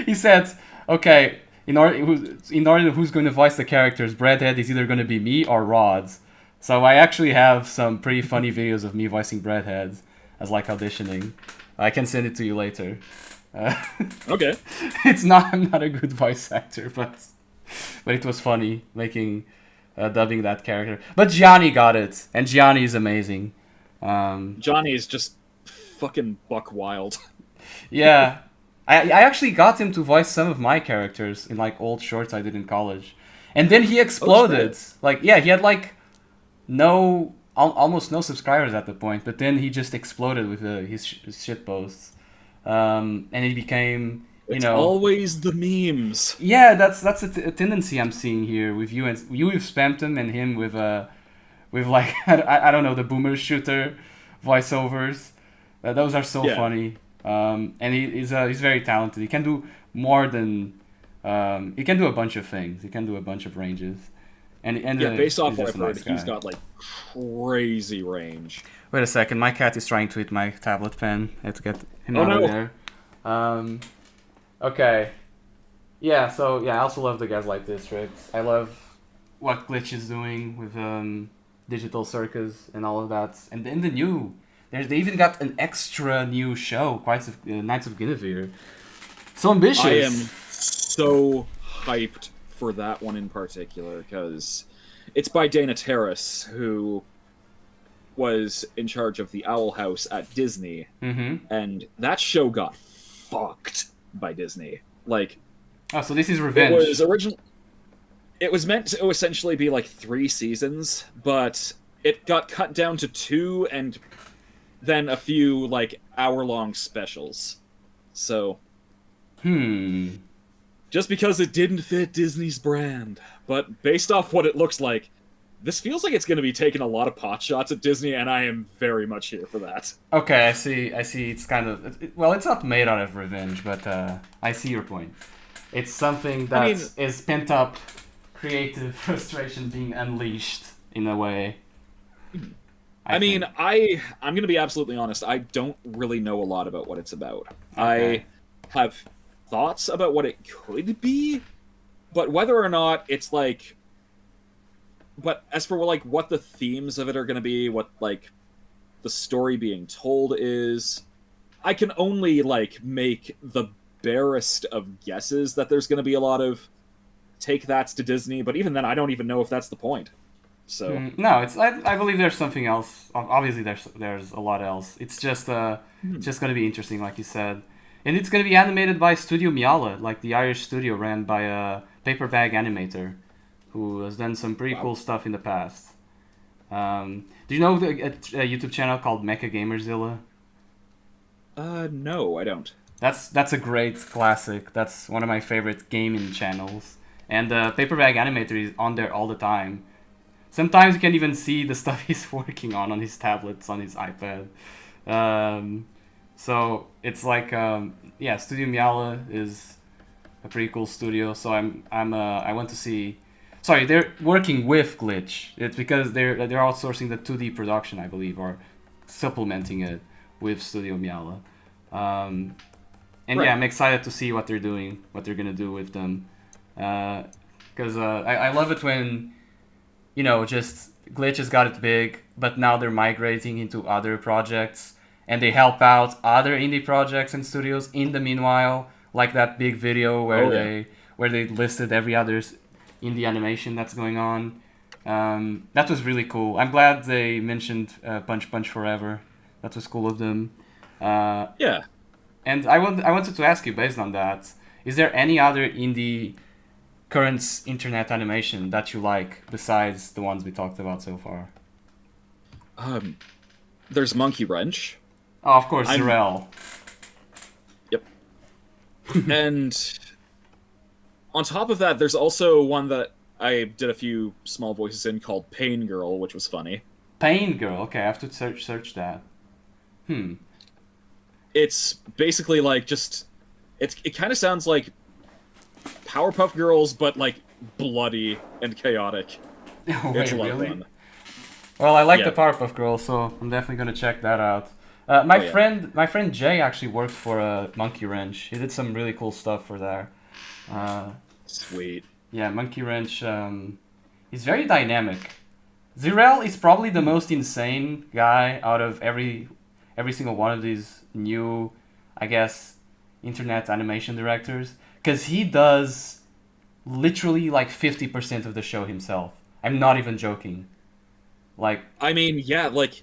he said, okay, in order who's going to voice the characters, Breadhead is either going to be me or Rods. So I actually have some pretty funny videos of me voicing Breadhead as like auditioning. I can send it to you later. Okay. I'm not a good voice actor, but it was funny making. Dubbing that character. But Gianni got it, and Gianni is amazing. Johnny is just fucking buck wild. Yeah, I actually got him to voice some of my characters in like old shorts I did in college, and then he exploded. Like yeah, he had like almost no subscribers at the point, but then he just exploded with his shit posts, and he became It's always the memes. yeah, that's a tendency I'm seeing here with you and you with Spamton and him with like I don't know the boomer shooter voiceovers. Those are so funny. And he's very talented. He can do more than he can do a bunch of things. He can do a bunch of ranges. And based off what I've nice heard, he's got like crazy range. Wait a second, my cat is trying to eat my tablet pen. I have to get him out of there. Okay. Yeah, so yeah, I also love the Gaslight District. I love what Glitch is doing with Digital Circus and all of that. And then the new, they even got an extra new show, Knights of Guinevere. So ambitious. I am so hyped for that one in particular because it's by Dana Terrace, who was in charge of the Owl House at Disney, and that show got fucked by Disney. Like, oh, so this is revenge. It was meant to essentially be like 3 seasons, but it got cut down to 2, and then a few like hour-long specials. So, just because it didn't fit Disney's brand, but based off what it looks like, this feels like it's going to be taking a lot of pot shots at Disney, and I am very much here for that. Okay, I see. It's kind of well, it's not made out of revenge, but I see your point. It's something that is pent up, creative frustration being unleashed in a way. I'm going to be absolutely honest. I don't really know a lot about what it's about. Okay. I have thoughts about what it could be, but whether or not it's like. But as for like what the themes of it are going to be, what like the story being told is, I can only like make the barest of guesses that there's going to be a lot of take that's to Disney, but even then I don't even know if that's the point. So no, it's I believe there's something else. Obviously there's a lot else. It's just just going to be interesting like you said. And it's going to be animated by Studio Miala, like the Irish studio ran by a paper bag animator who has done some pretty cool stuff in the past. Do you know a YouTube channel called Mecha Gamerzilla? No, I don't. That's a great classic. That's one of my favorite gaming channels. And Paperbag Animator is on there all the time. Sometimes you can even see the stuff he's working on his tablets, on his iPad. So it's like, Studio Miala is a pretty cool studio. So I want to see. Sorry, they're working with Glitch. It's because they're outsourcing the 2D production, I believe, or supplementing it with Studio Miala. And yeah, I'm excited to see what they're doing, what they're gonna do with them. Because I love it when, just Glitch has got it big, but now they're migrating into other projects, and they help out other indie projects and studios in the meanwhile, like that big video where they listed every other indie animation that's going on. That was really cool. I'm glad they mentioned Punch Punch Forever. That was cool of them. Yeah. And I wanted to ask you, based on that, is there any other indie current internet animation that you like besides the ones we talked about so far? There's Monkey Wrench. Oh, of course, Zerel. Yep. And on top of that, there's also one that I did a few small voices in called Pain Girl, which was funny. Pain Girl. Okay, I have to search that. It's basically like it kind of sounds like Powerpuff Girls, but like bloody and chaotic. Oh, it's wait, a lot of really? fun. Well, I like the Powerpuff Girls, so I'm definitely gonna check that out. My friend Jay actually worked for Monkey Wrench. He did some really cool stuff for there. Sweet. Yeah, Monkey Wrench. He's very dynamic. Zerel is probably the most insane guy out of every single one of these new, I guess, internet animation directors, because he does literally like 50% of the show himself. I'm not even joking. Like, I mean, yeah, like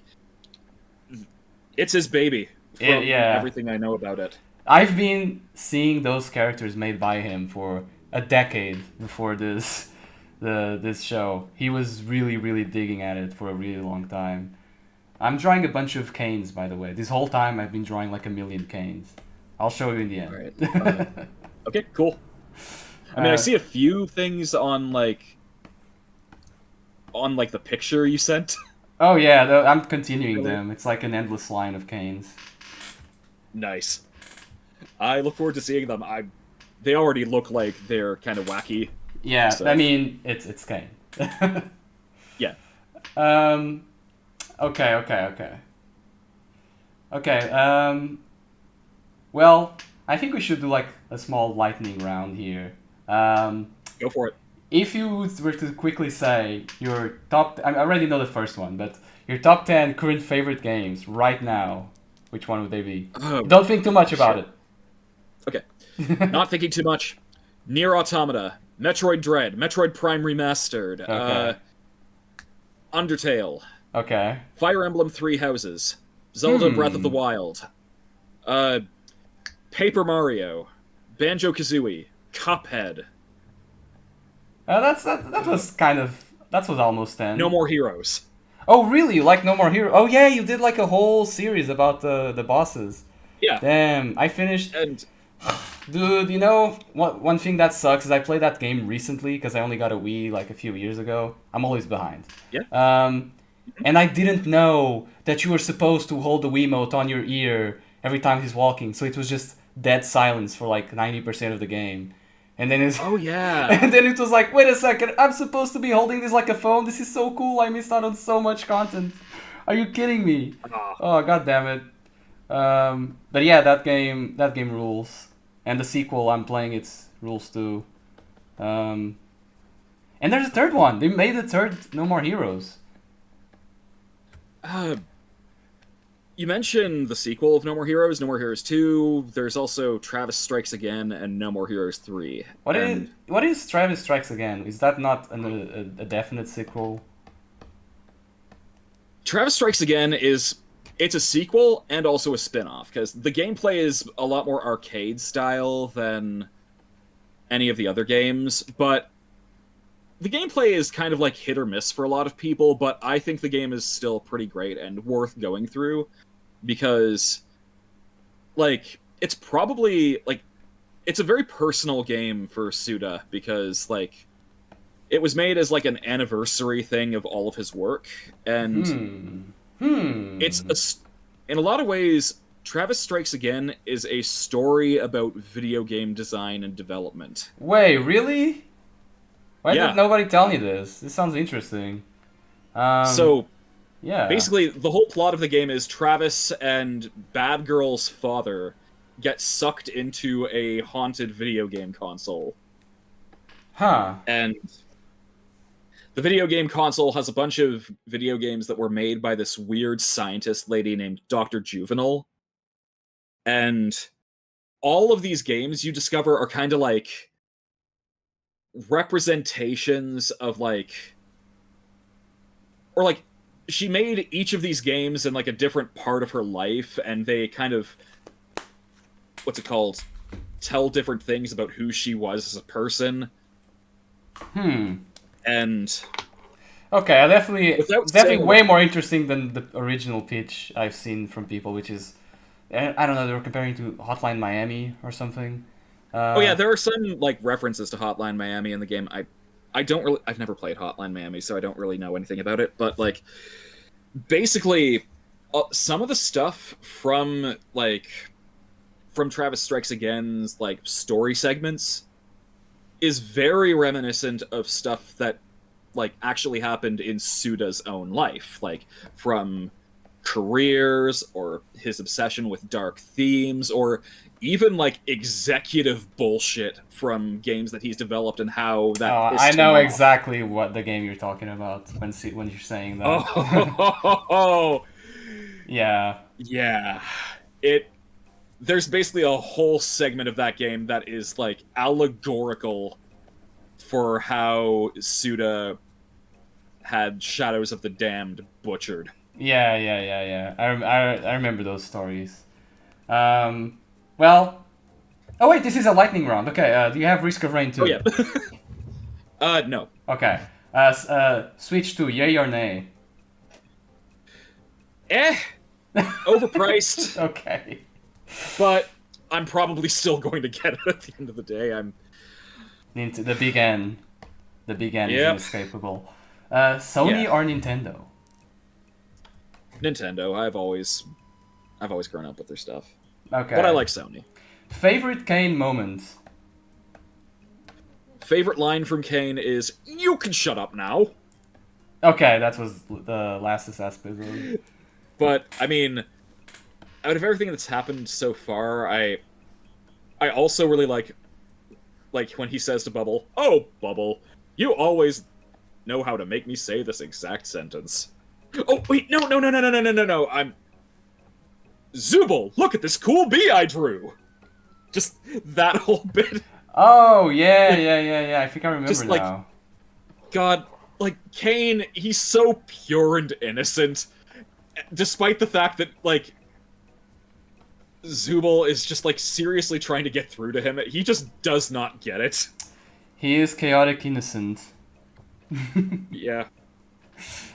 It's his baby from Yeah. everything I know about it. I've been seeing those characters made by him for a decade before this show. He was really, really digging at it for a really long time. I'm drawing a bunch of Canes, by the way. This whole time I've been drawing like a million Canes. I'll show you in the All right. end. Okay, cool. I mean, I see a few things on the picture you sent. Oh yeah, I'm continuing Really? them. It's like an endless line of Canes. Nice. I look forward to seeing them. They already look like they're kind of wacky. Yeah, So. I mean it's Caine. Yeah. Okay. Well, I think we should do like a small lightning round here. Go for it. If you were to quickly say your top, I already know the first one, but your top 10 current favorite games right now, which one would they be? Don't think too much about it. Okay. Not thinking too much. Nier Automata, Metroid Dread, Metroid Prime Remastered, Okay. Undertale, Okay. Fire Emblem Three Houses, Zelda Breath of the Wild, Paper Mario, Banjo-Kazooie, Cuphead. That was almost 10. No More Heroes. Oh really? Like No More Hero? Oh yeah, you did like a whole series about the bosses. Yeah. Damn, I finished. And Dude, you know one thing that sucks is I played that game recently because I only got a Wii like a few years ago. I'm always behind. yeah. And I didn't know that you were supposed to hold the Wiimote on your ear every time he's walking, so it was just dead silence for like 90% of the game. And then it's Oh yeah. and then it was like, wait a second, I'm supposed to be holding this like a phone. This is so cool. I missed out on so much content. Are you kidding me? Oh god damn it. But yeah, that game rules. And the sequel I'm playing it's rules too. And there's a third one. They made a third No More Heroes. You mentioned the sequel of No More Heroes, No More Heroes 2. There's also Travis Strikes Again and No More Heroes 3. What is Travis Strikes Again? Is that not a definite sequel? Travis Strikes Again it's a sequel and also a spin-off, because the gameplay is a lot more arcade style than any of the other games, but the gameplay is kind of like hit or miss for a lot of people, but I think the game is still pretty great and worth going through, because like it's probably like it's a very personal game for Suda, because like it was made as like an anniversary thing of all of his work, and it's in a lot of ways Travis Strikes Again is a story about video game design and development. Wait, really? Why Yeah. did nobody tell me this? This sounds interesting. So yeah. basically, the whole plot of the game is Travis and Bad Girl's father get sucked into a haunted video game console. Huh. And the video game console has a bunch of video games that were made by this weird scientist lady named Dr. Juvenile. And all of these games you discover are kind of like representations of like, or like, she made each of these games in like a different part of her life, and they kind of, what's it called, tell different things about who she was as a person. And okay, I definitely saying way more interesting than the original pitch I've seen from people, which is I don't know, they were comparing to Hotline Miami or something. Oh yeah, there are some like references to Hotline Miami in the game. I've never played Hotline Miami, so I don't really know anything about it, but like basically some of the stuff from Travis Strikes Again's like story segments is very reminiscent of stuff that like actually happened in Suda's own life, like from careers or his obsession with dark themes, or even like executive bullshit from games that he's developed and how that I know exactly what the game you're talking about when you're saying that. Oh, yeah. There's basically a whole segment of that game that is like allegorical for how Suda had Shadows of the Damned butchered. Yeah. I remember those stories. Well. Oh wait, this is a lightning round. Okay. Do you have Risk of Rain Oh 2? yeah. No. Okay. Switch to yay or nay. Eh. Overpriced. Okay. But I'm probably still going to get it at the end of the day. The big N. The big N is Yep. inescapable. Sony Yeah. or Nintendo? Nintendo. I've always grown up with their stuff. Okay. But I like Sony. Favorite Caine moment? Favorite line from Caine is "You can shut up now." Okay, that was the last episode. But I mean, out of everything that's happened so far, I also really like when he says to Bubble, "Oh, Bubble, you always know how to make me say this exact sentence." Oh wait, no! I'm Zubul. Look at this cool bee I drew. Just that whole bit. Oh, yeah. I think I remember Just, like, now. God, like Caine, he's so pure and innocent, despite the fact that like Zubul is just like seriously trying to get through to him. He just does not get it. He is chaotic innocent. Yeah.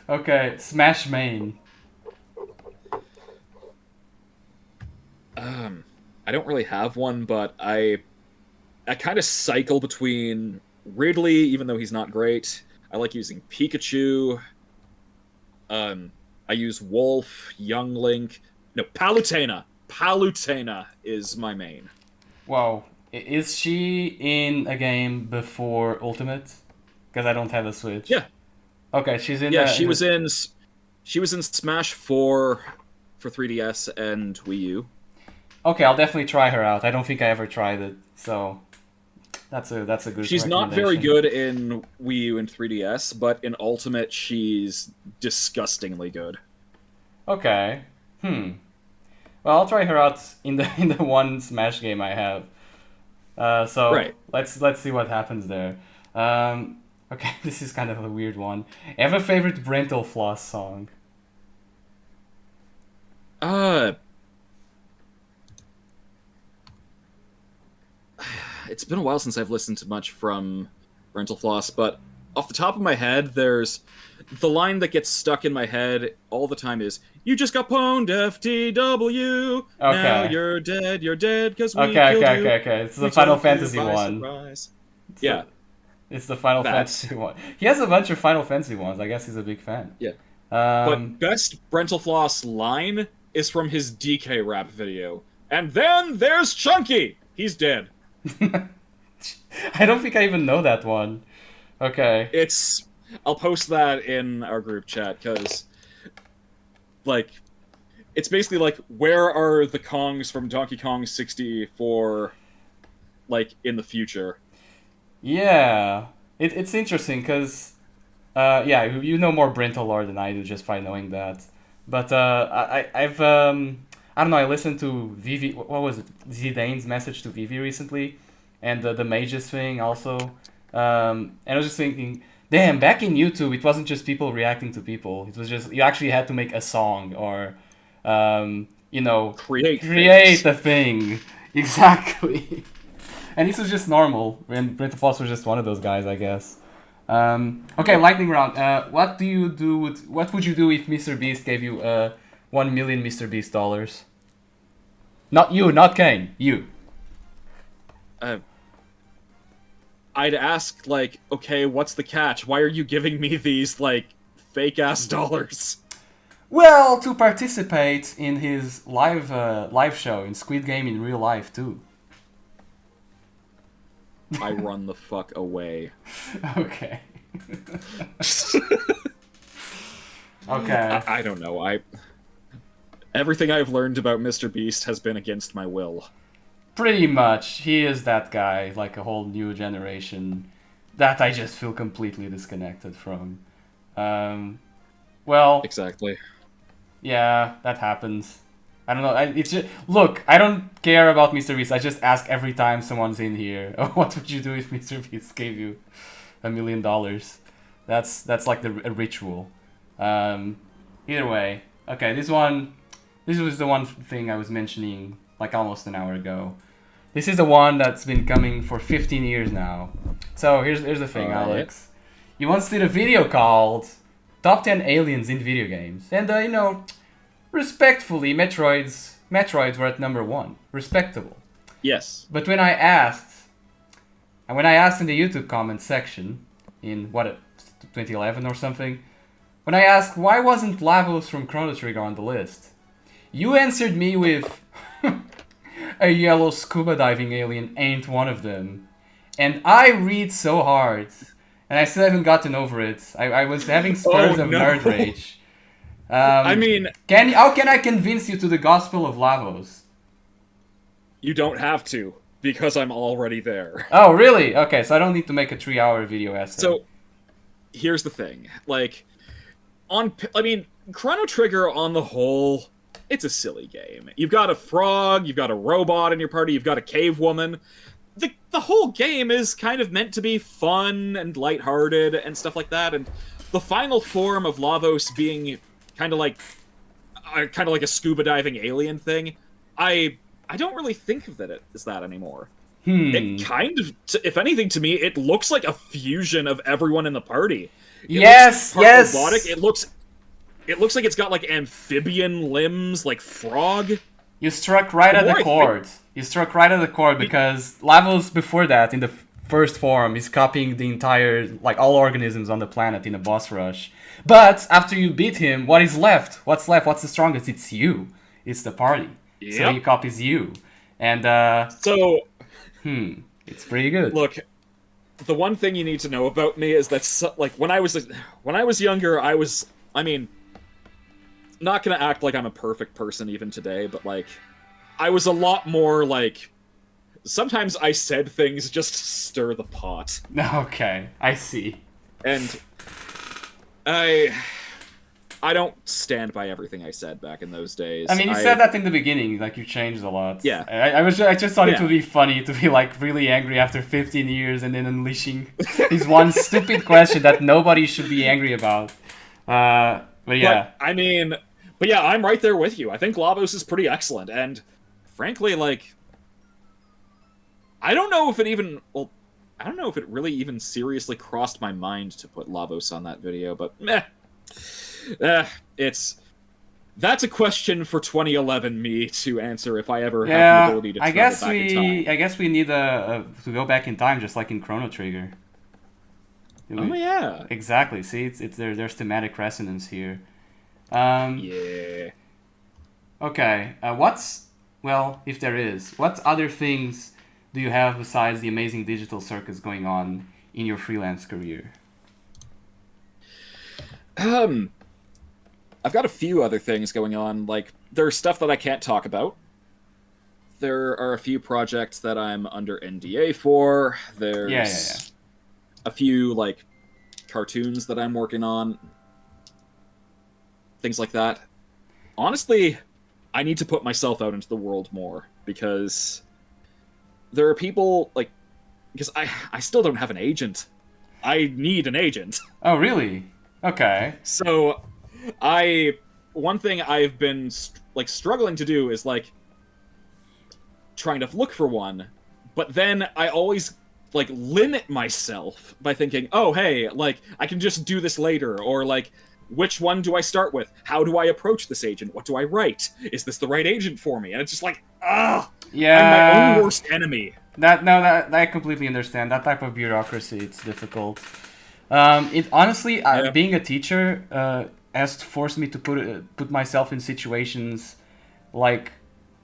Okay, Smash Main. I don't really have one, but I kind of cycle between Ridley, even though he's not great. I like using Pikachu. I use Wolf, Young Link. No, Palutena. Palutena is my main. Wow. Is she in a game before Ultimate? Because I don't have a Switch. Yeah. Okay, she's in. Yeah, she was in Smash 4 for 3DS and Wii U. Okay, I'll definitely try her out. I don't think I ever tried it, so that's a good. She's not very recommendation. good in Wii U and 3DS, but in Ultimate she's disgustingly good. Okay. Well, I'll try her out in the one Smash game I have. So Right. let's see what happens there. Okay, this is kind of a weird one. I have a favorite Brental Floss song. It's been a while since I've listened to much from Rental Floss, but off the top of my head, there's the line that gets stuck in my head all the time is "You just got pwned, FTW. Now Okay. you're dead, because we Okay. killed you. It's the We Final took you Fantasy by one. surprise." Yeah, It's the Final That. Fantasy one. He has a bunch of Final Fantasy ones. I guess he's a big fan. yeah. Um, But best Brental Floss line is from his DK rap video. And then there's Chunky. He's dead. I don't think I even know that one. Okay. I'll post that in our group chat because, like, it's basically like, where are the Kongs from Donkey Kong 64, like, in the future? Yeah. It's interesting because, yeah, you know more Brental lore than I do just by knowing that. But I've I don't know. I listened to Vivi. What was it? Zidane's message to Vivi recently, and the Mages thing also. And I was just thinking, damn, back in YouTube, it wasn't just people reacting to people. It was just you actually had to make a song or, you know, Create create a thing. Exactly. And this was just normal. And Brental Floss was just one of those guys, I guess. Okay, lightning round. What would you do if Mr. Beast gave you 1 million Mr. Beast dollars? Not you, not Caine. You. I'd ask, like, okay, what's the catch? Why are you giving me these, like, fake-ass dollars? Well, to participate in his live show in Squid Game in real life too. I run the fuck away. Okay. Okay. I don't know. Everything I've learned about Mr. Beast has been against my will. Pretty much, he is that guy, like a whole new generation that I just feel completely disconnected from. Well, Exactly. yeah, that happens. I don't know. It's just look. I don't care about Mr. Beast. I just ask every time someone's in here, what would you do if Mr. Beast gave you $1 million? That's like a ritual. Either way, Okay, this was the one thing I was mentioning like almost an hour ago. This is the one that's been coming for 15 years now. So here's the thing, Alex. You once did a video called Top 10 Aliens in Video Games. And, respectfully, Metroids were at number 1. Respectable. Yes. But when I asked in the YouTube comment section, in, 2011 or something, when I asked why wasn't Lavos from Chrono Trigger on the list, you answered me with, a yellow scuba diving alien ain't one of them. And I read so hard, and I still haven't gotten over it. I was having spurs of nerd rage. I mean... How can I convince you to the Gospel of Lavos? You don't have to, because I'm already there. Oh, really? Okay, so I don't need to make a 3-hour video essay. So, here's the thing. Like, Chrono Trigger on the whole... It's a silly game. You've got a frog, you've got a robot in your party, you've got a cave woman. The whole game is kind of meant to be fun and lighthearted and stuff like that, and the final form of Lavos being kind of like a scuba diving alien thing, I don't really think of it as that anymore. It kind of, if anything to me, it looks like a fusion of everyone in the party. Yes. Robotic. It looks like it's got, like, amphibian limbs, like frog. You struck right at the chord. You struck right at the chord because Lavos before that, in the first form, is copying the entire, like, all organisms on the planet in a boss rush. But after you beat him, what is left? What's left? What's the strongest? It's you. It's the party. Yep. So he copies you. And, it's pretty good. Look, the one thing you need to know about me is that, like, when I was younger, not gonna act like I'm a perfect person even today, but, like, I was a lot more, like... Sometimes I said things just to stir the pot. Okay, I see. And... I don't stand by everything I said back in those days. I mean, you said that in the beginning, like, you changed a lot. Yeah. I just thought it would be funny to be, like, really angry after 15 years and then unleashing this one stupid question that nobody should be angry about. But yeah. But yeah, I'm right there with you. I think Lavos is pretty excellent, and frankly, like, I don't know if it really even seriously crossed my mind to put Lavos on that video, but meh. That's a question for 2011 me to answer if I ever have the ability to travel back in time. I guess we need to go back in time, just like in Chrono Trigger. Oh yeah, exactly. See, there's thematic resonance here. Yeah. Okay. If there is, what other things do you have besides the amazing digital circus going on in your freelance career? I've got a few other things going on. Like, there's stuff that I can't talk about. There are a few projects that I'm under NDA for. There's a few, like, cartoons that I'm working on. Things like that. Honestly, I need to put myself out into the world more, because there are people, like... Because I still don't have an agent. I need an agent. Oh, really? Okay. So, one thing I've been, struggling to do is, like, trying to look for one, but then I always, like, limit myself by thinking, oh, hey, like, I can just do this later, or, like, which one do I start with? How do I approach this agent? What do I write? Is this the right agent for me? And it's just like, I'm my own worst enemy. I completely understand. That type of bureaucracy, it's difficult. Being a teacher has forced me to put myself in situations like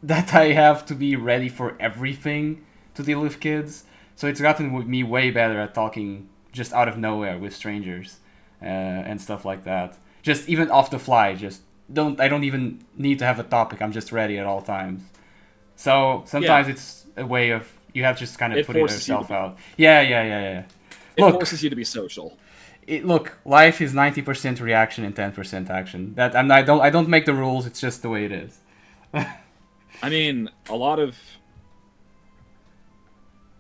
that I have to be ready for everything to deal with kids. So it's gotten me way better at talking just out of nowhere with strangers and stuff like that. Just even off the fly. I don't even need to have a topic. I'm just ready at all times. So sometimes it's a way of you have just kind of putting yourself out. Yeah. It forces you to be social. Life is 90% reaction and 10% action. I don't make the rules. It's just the way it is. I mean,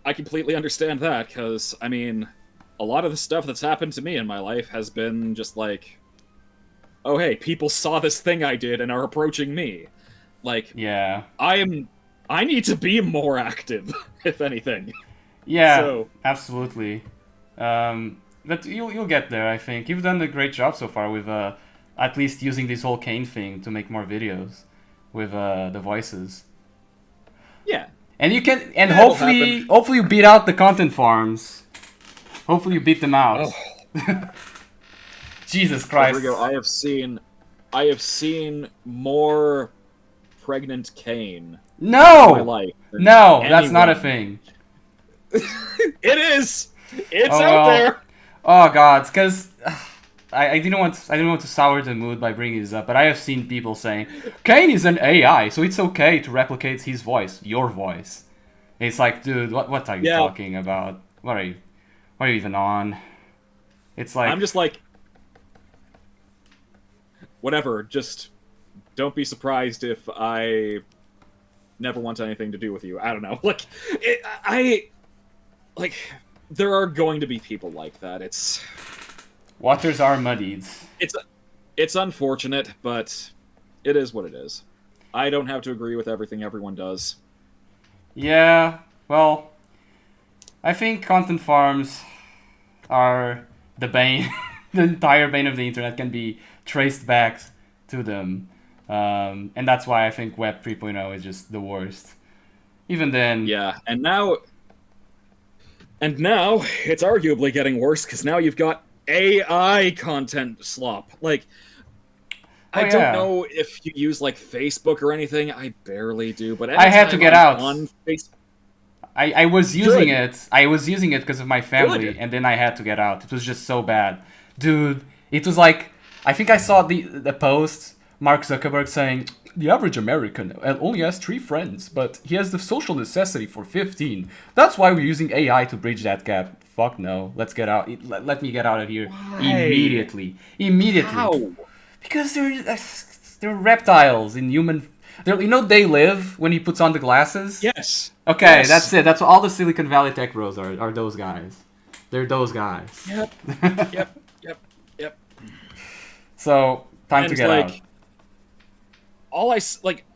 I completely understand that, because, I mean, a lot of the stuff that's happened to me in my life has been just, like, oh hey, people saw this thing I did and are approaching me. Like, Yeah. I need to be more active, if anything. Yeah, So absolutely. But you'll get there, I think. You've done a great job so far with at least using this whole Caine thing to make more videos with the voices. yeah, And you can, and that'll hopefully you beat out the content farms. Hopefully you beat them out. Oh. Jesus Christ. Rodrigo, I have seen more pregnant Caine in my No! life than No, that's not a anyone. thing. It is. It's Oh, out well. there. Oh god, because I didn't want to sour the mood by bringing this up, but I have seen people saying Caine is an AI, so it's okay to replicate his voice, your voice. It's like, dude, what are you Yeah. talking about? What are you even on? It's like I'm just like, whatever. Just don't be surprised if I never want anything to do with you. I don't know. Like, there are going to be people like that. waters are muddied. It's unfortunate, but it is what it is. I don't have to agree with everything everyone does. Yeah, well, I think content farms are the bane. The entire bane of the internet can be traced back to them. And that's why I think Web 3.0 is just the worst. Even then... Yeah, and now it's arguably getting worse because now you've got AI content slop. Like, I yeah. don't know if you use like Facebook or anything. I barely do, but I had to anytime get I'm out. on Facebook. I was using Good. it. I was using it because of my family, Good. and then I had to get out. It was just so bad, dude. It was like, I think I saw the post, Mark Zuckerberg saying the average American only has 3 friends, but he has the social necessity for 15. That's why we're using AI to bridge that gap. Fuck no. Let's get out. Let me get out of here immediately. Immediately. How? Because they're reptiles in human. You know they live when he puts on the glasses. Yes. Okay, Yes. that's it. That's all the Silicon Valley tech bros are those guys. They're those guys. Yep. Yep. So time to And, get like, out.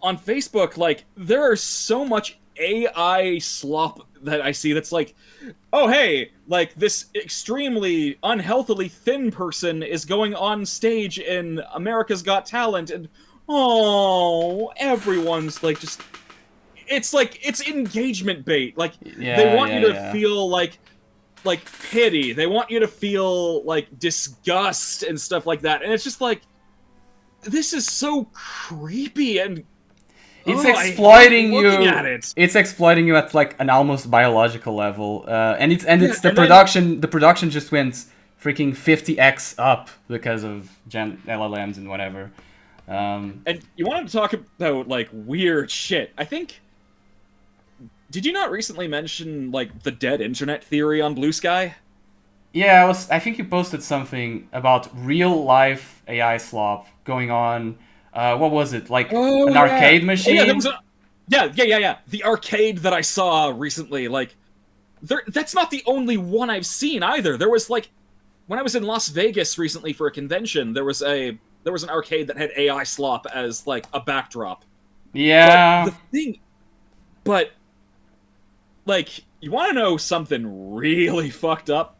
On Facebook, like, there is so much AI slop that I see that's like, oh hey, like, this extremely unhealthily thin person is going on stage in America's Got Talent, and oh, everyone's like, just, it's like, it's engagement bait. Like, they want you to feel like pity. They want you to feel like disgust and stuff like that, and it's just like, this is so creepy and It's I exploiting hate you. looking at it. It's exploiting you at like an almost biological level, and it's the and production. The production just went freaking 50x up because of LLMs and whatever. And you wanted to talk about like weird shit. I think. Did you not recently mention like the dead internet theory on Blue Sky? Yeah, I think you posted something about real life AI slop going on. What was it? Like an arcade machine? Oh, yeah, yeah. The arcade that I saw recently, like, that's not the only one I've seen either. There was like, when I was in Las Vegas recently for a convention, there was an arcade that had AI slop as like a backdrop. Yeah. But like, you want to know something really fucked up?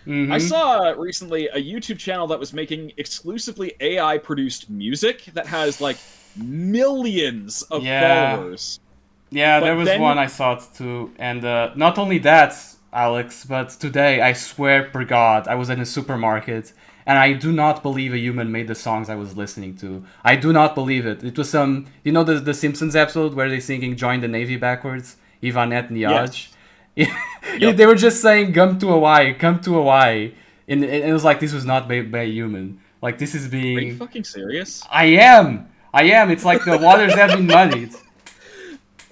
Mm-hmm. I saw recently a YouTube channel that was making exclusively AI-produced music that has, like, millions of followers. Yeah, there was one I saw it too. And not only that, Alex, but today, I swear per God, I was in a supermarket, and I do not believe a human made the songs I was listening to. I do not believe it. It was some, you know the Simpsons episode where they're singing Join the Navy backwards? Ivanette and Yaj? Yep. They were just saying come to Hawaii, and it was like this was not by a human. Like this is being. Are you fucking serious? I am. It's like the waters have been muddied.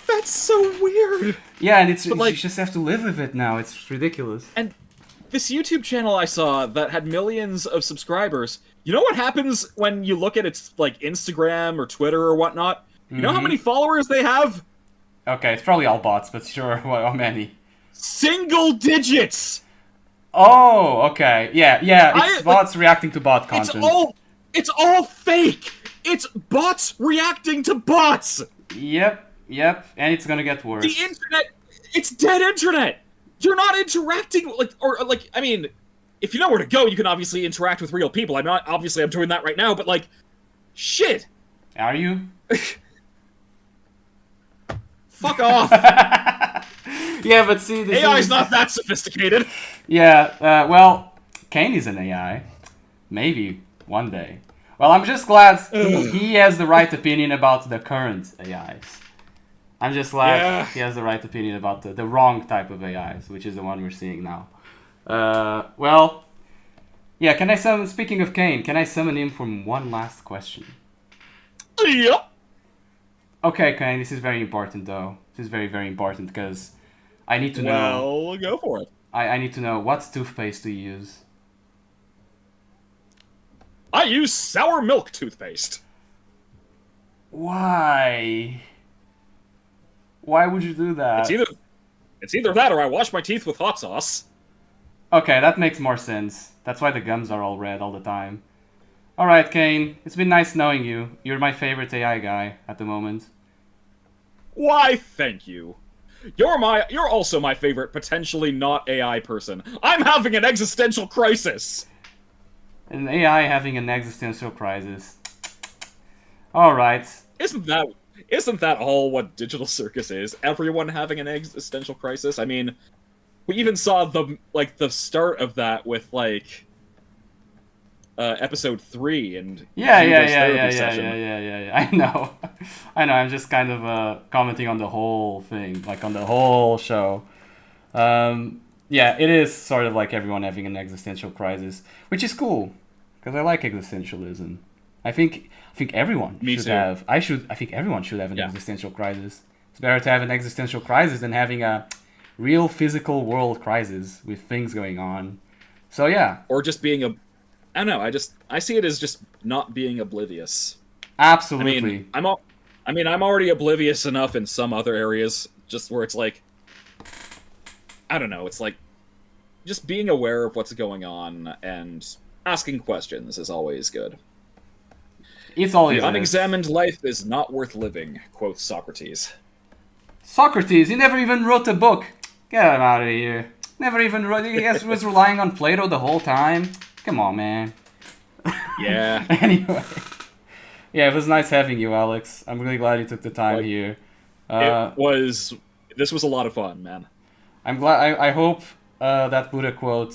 That's so weird. Yeah, and you just have to live with it now. It's ridiculous. And this YouTube channel I saw that had millions of subscribers. You know what happens when you look at its like Instagram or Twitter or whatnot? You know how many followers they have? Okay, it's probably all bots, but sure. How many? Single digits. Oh, okay. Yeah. It's bots reacting to bot content. It's all fake! It's bots reacting to bots! Yep, and it's gonna get worse. The internet, it's dead internet! You're not interacting, I mean, if you know where to go, you can obviously interact with real people. I'm doing that right now, but, like, shit! Are you? Fuck off! Yeah, but see, this AI's not that sophisticated! Yeah, well, Caine is an AI. Maybe, one day. Well, I'm just glad he has the right opinion about the current AIs. I'm just glad he has the right opinion about the wrong type of AIs, which is the one we're seeing now. Well, yeah, can I summon, speaking of Caine, can I summon him for one last question? Yep. Okay, Caine, this is very important, though. This is very, very important, because I need to know... Well, go for it. I need to know, what toothpaste do you use? I use sour milk toothpaste. Why? Why would you do that? It's either that or I wash my teeth with hot sauce. Okay, that makes more sense. That's why the gums are all red all the time. Alright, Caine, it's been nice knowing you. You're my favorite AI guy at the moment. Why, thank you. You're also my favorite potentially not AI person. I'm having an existential crisis. An AI having an existential crisis. Alright. Isn't that all what Digital Circus is? Everyone having an existential crisis? I mean, we even saw the start of that with, like, episode 3 and yeah. I know. I'm just kind of commenting on the whole thing, like on the whole show. Yeah, it is sort of like everyone having an existential crisis, which is cool because I like existentialism. I think everyone should have. I think everyone should have an existential crisis. It's better to have an existential crisis than having a real physical world crisis with things going on. So yeah. Or just being I don't know. I see it as just not being oblivious. Absolutely. I'm already oblivious enough in some other areas, just where it's like, I don't know. It's like just being aware of what's going on and asking questions is always good. It's always the unexamined life is not worth living, quotes Socrates. Socrates, he never even wrote a book. Get him out of here. Never even wrote. He was relying on Plato the whole time. Come on, man. Yeah. Anyway. Yeah, it was nice having you, Alex. I'm really glad you took the time here. This was a lot of fun, man. I'm glad. I hope that Buddha quote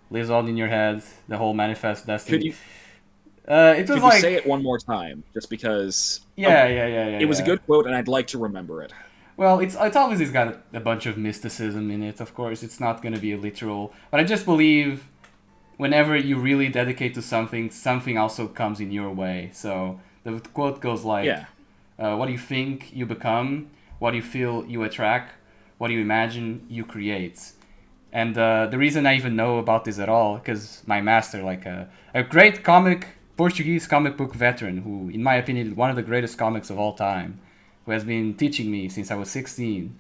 lives on in your head. The whole manifest destiny. Could you say it one more time, just because? Yeah. It was a good quote, and I'd like to remember it. Well, it's obviously got a bunch of mysticism in it. Of course, it's not going to be literal, but I just believe whenever you really dedicate to something, something also comes in your way. So the quote goes like, what do you think, you become. What do you feel, you attract. What do you imagine, you create. And the reason I even know about this at all, because my master, like a great Portuguese comic book veteran, who, in my opinion, is one of the greatest comics of all time, who has been teaching me since I was 16,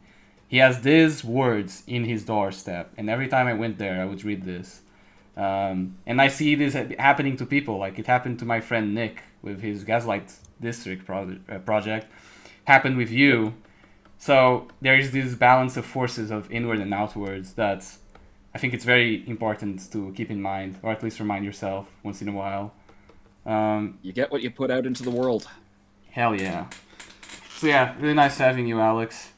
he has these words in his doorstep. And every time I went there, I would read this. And I see this happening to people. Like, it happened to my friend Nick with his Gaslight District project. Happened with you. So there is this balance of forces of inward and outwards that I think it's very important to keep in mind, or at least remind yourself once in a while. You get what you put out into the world. Hell yeah. So yeah, really nice having you, Alex.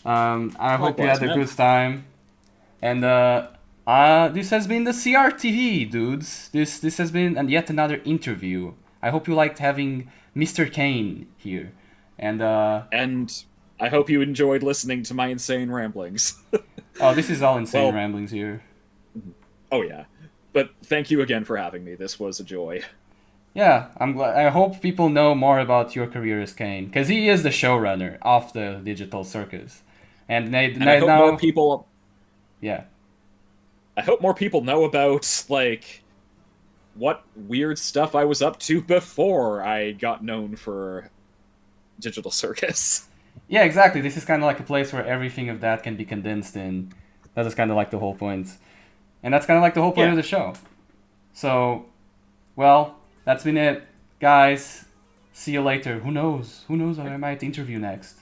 I hope you had a good time. And this has been the CRTV, dudes. This has been yet another interview. I hope you liked having Mr. Caine here. And I hope you enjoyed listening to my insane ramblings. Oh, this is all insane ramblings here. Oh yeah. But thank you again for having me. This was a joy. Yeah, I'm glad. I hope people know more about your career as Caine, because he is the showrunner of the Digital Circus, and I hope more people. Yeah. I hope more people know about like what weird stuff I was up to before I got known for Digital Circus. Yeah, exactly. This is kind of like a place where everything of that can be condensed in. That is kind of like the whole point, and that's kind of like the whole point of the show. So, well. That's been it, guys. See you later. Who knows? Who knows what I might interview next?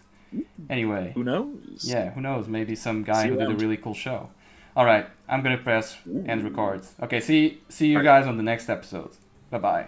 Anyway. Who knows? Yeah, who knows? Maybe some guy See who you did a around. really cool show. All right, I'm gonna press end record. Okay, see you guys on the next episode. Bye bye.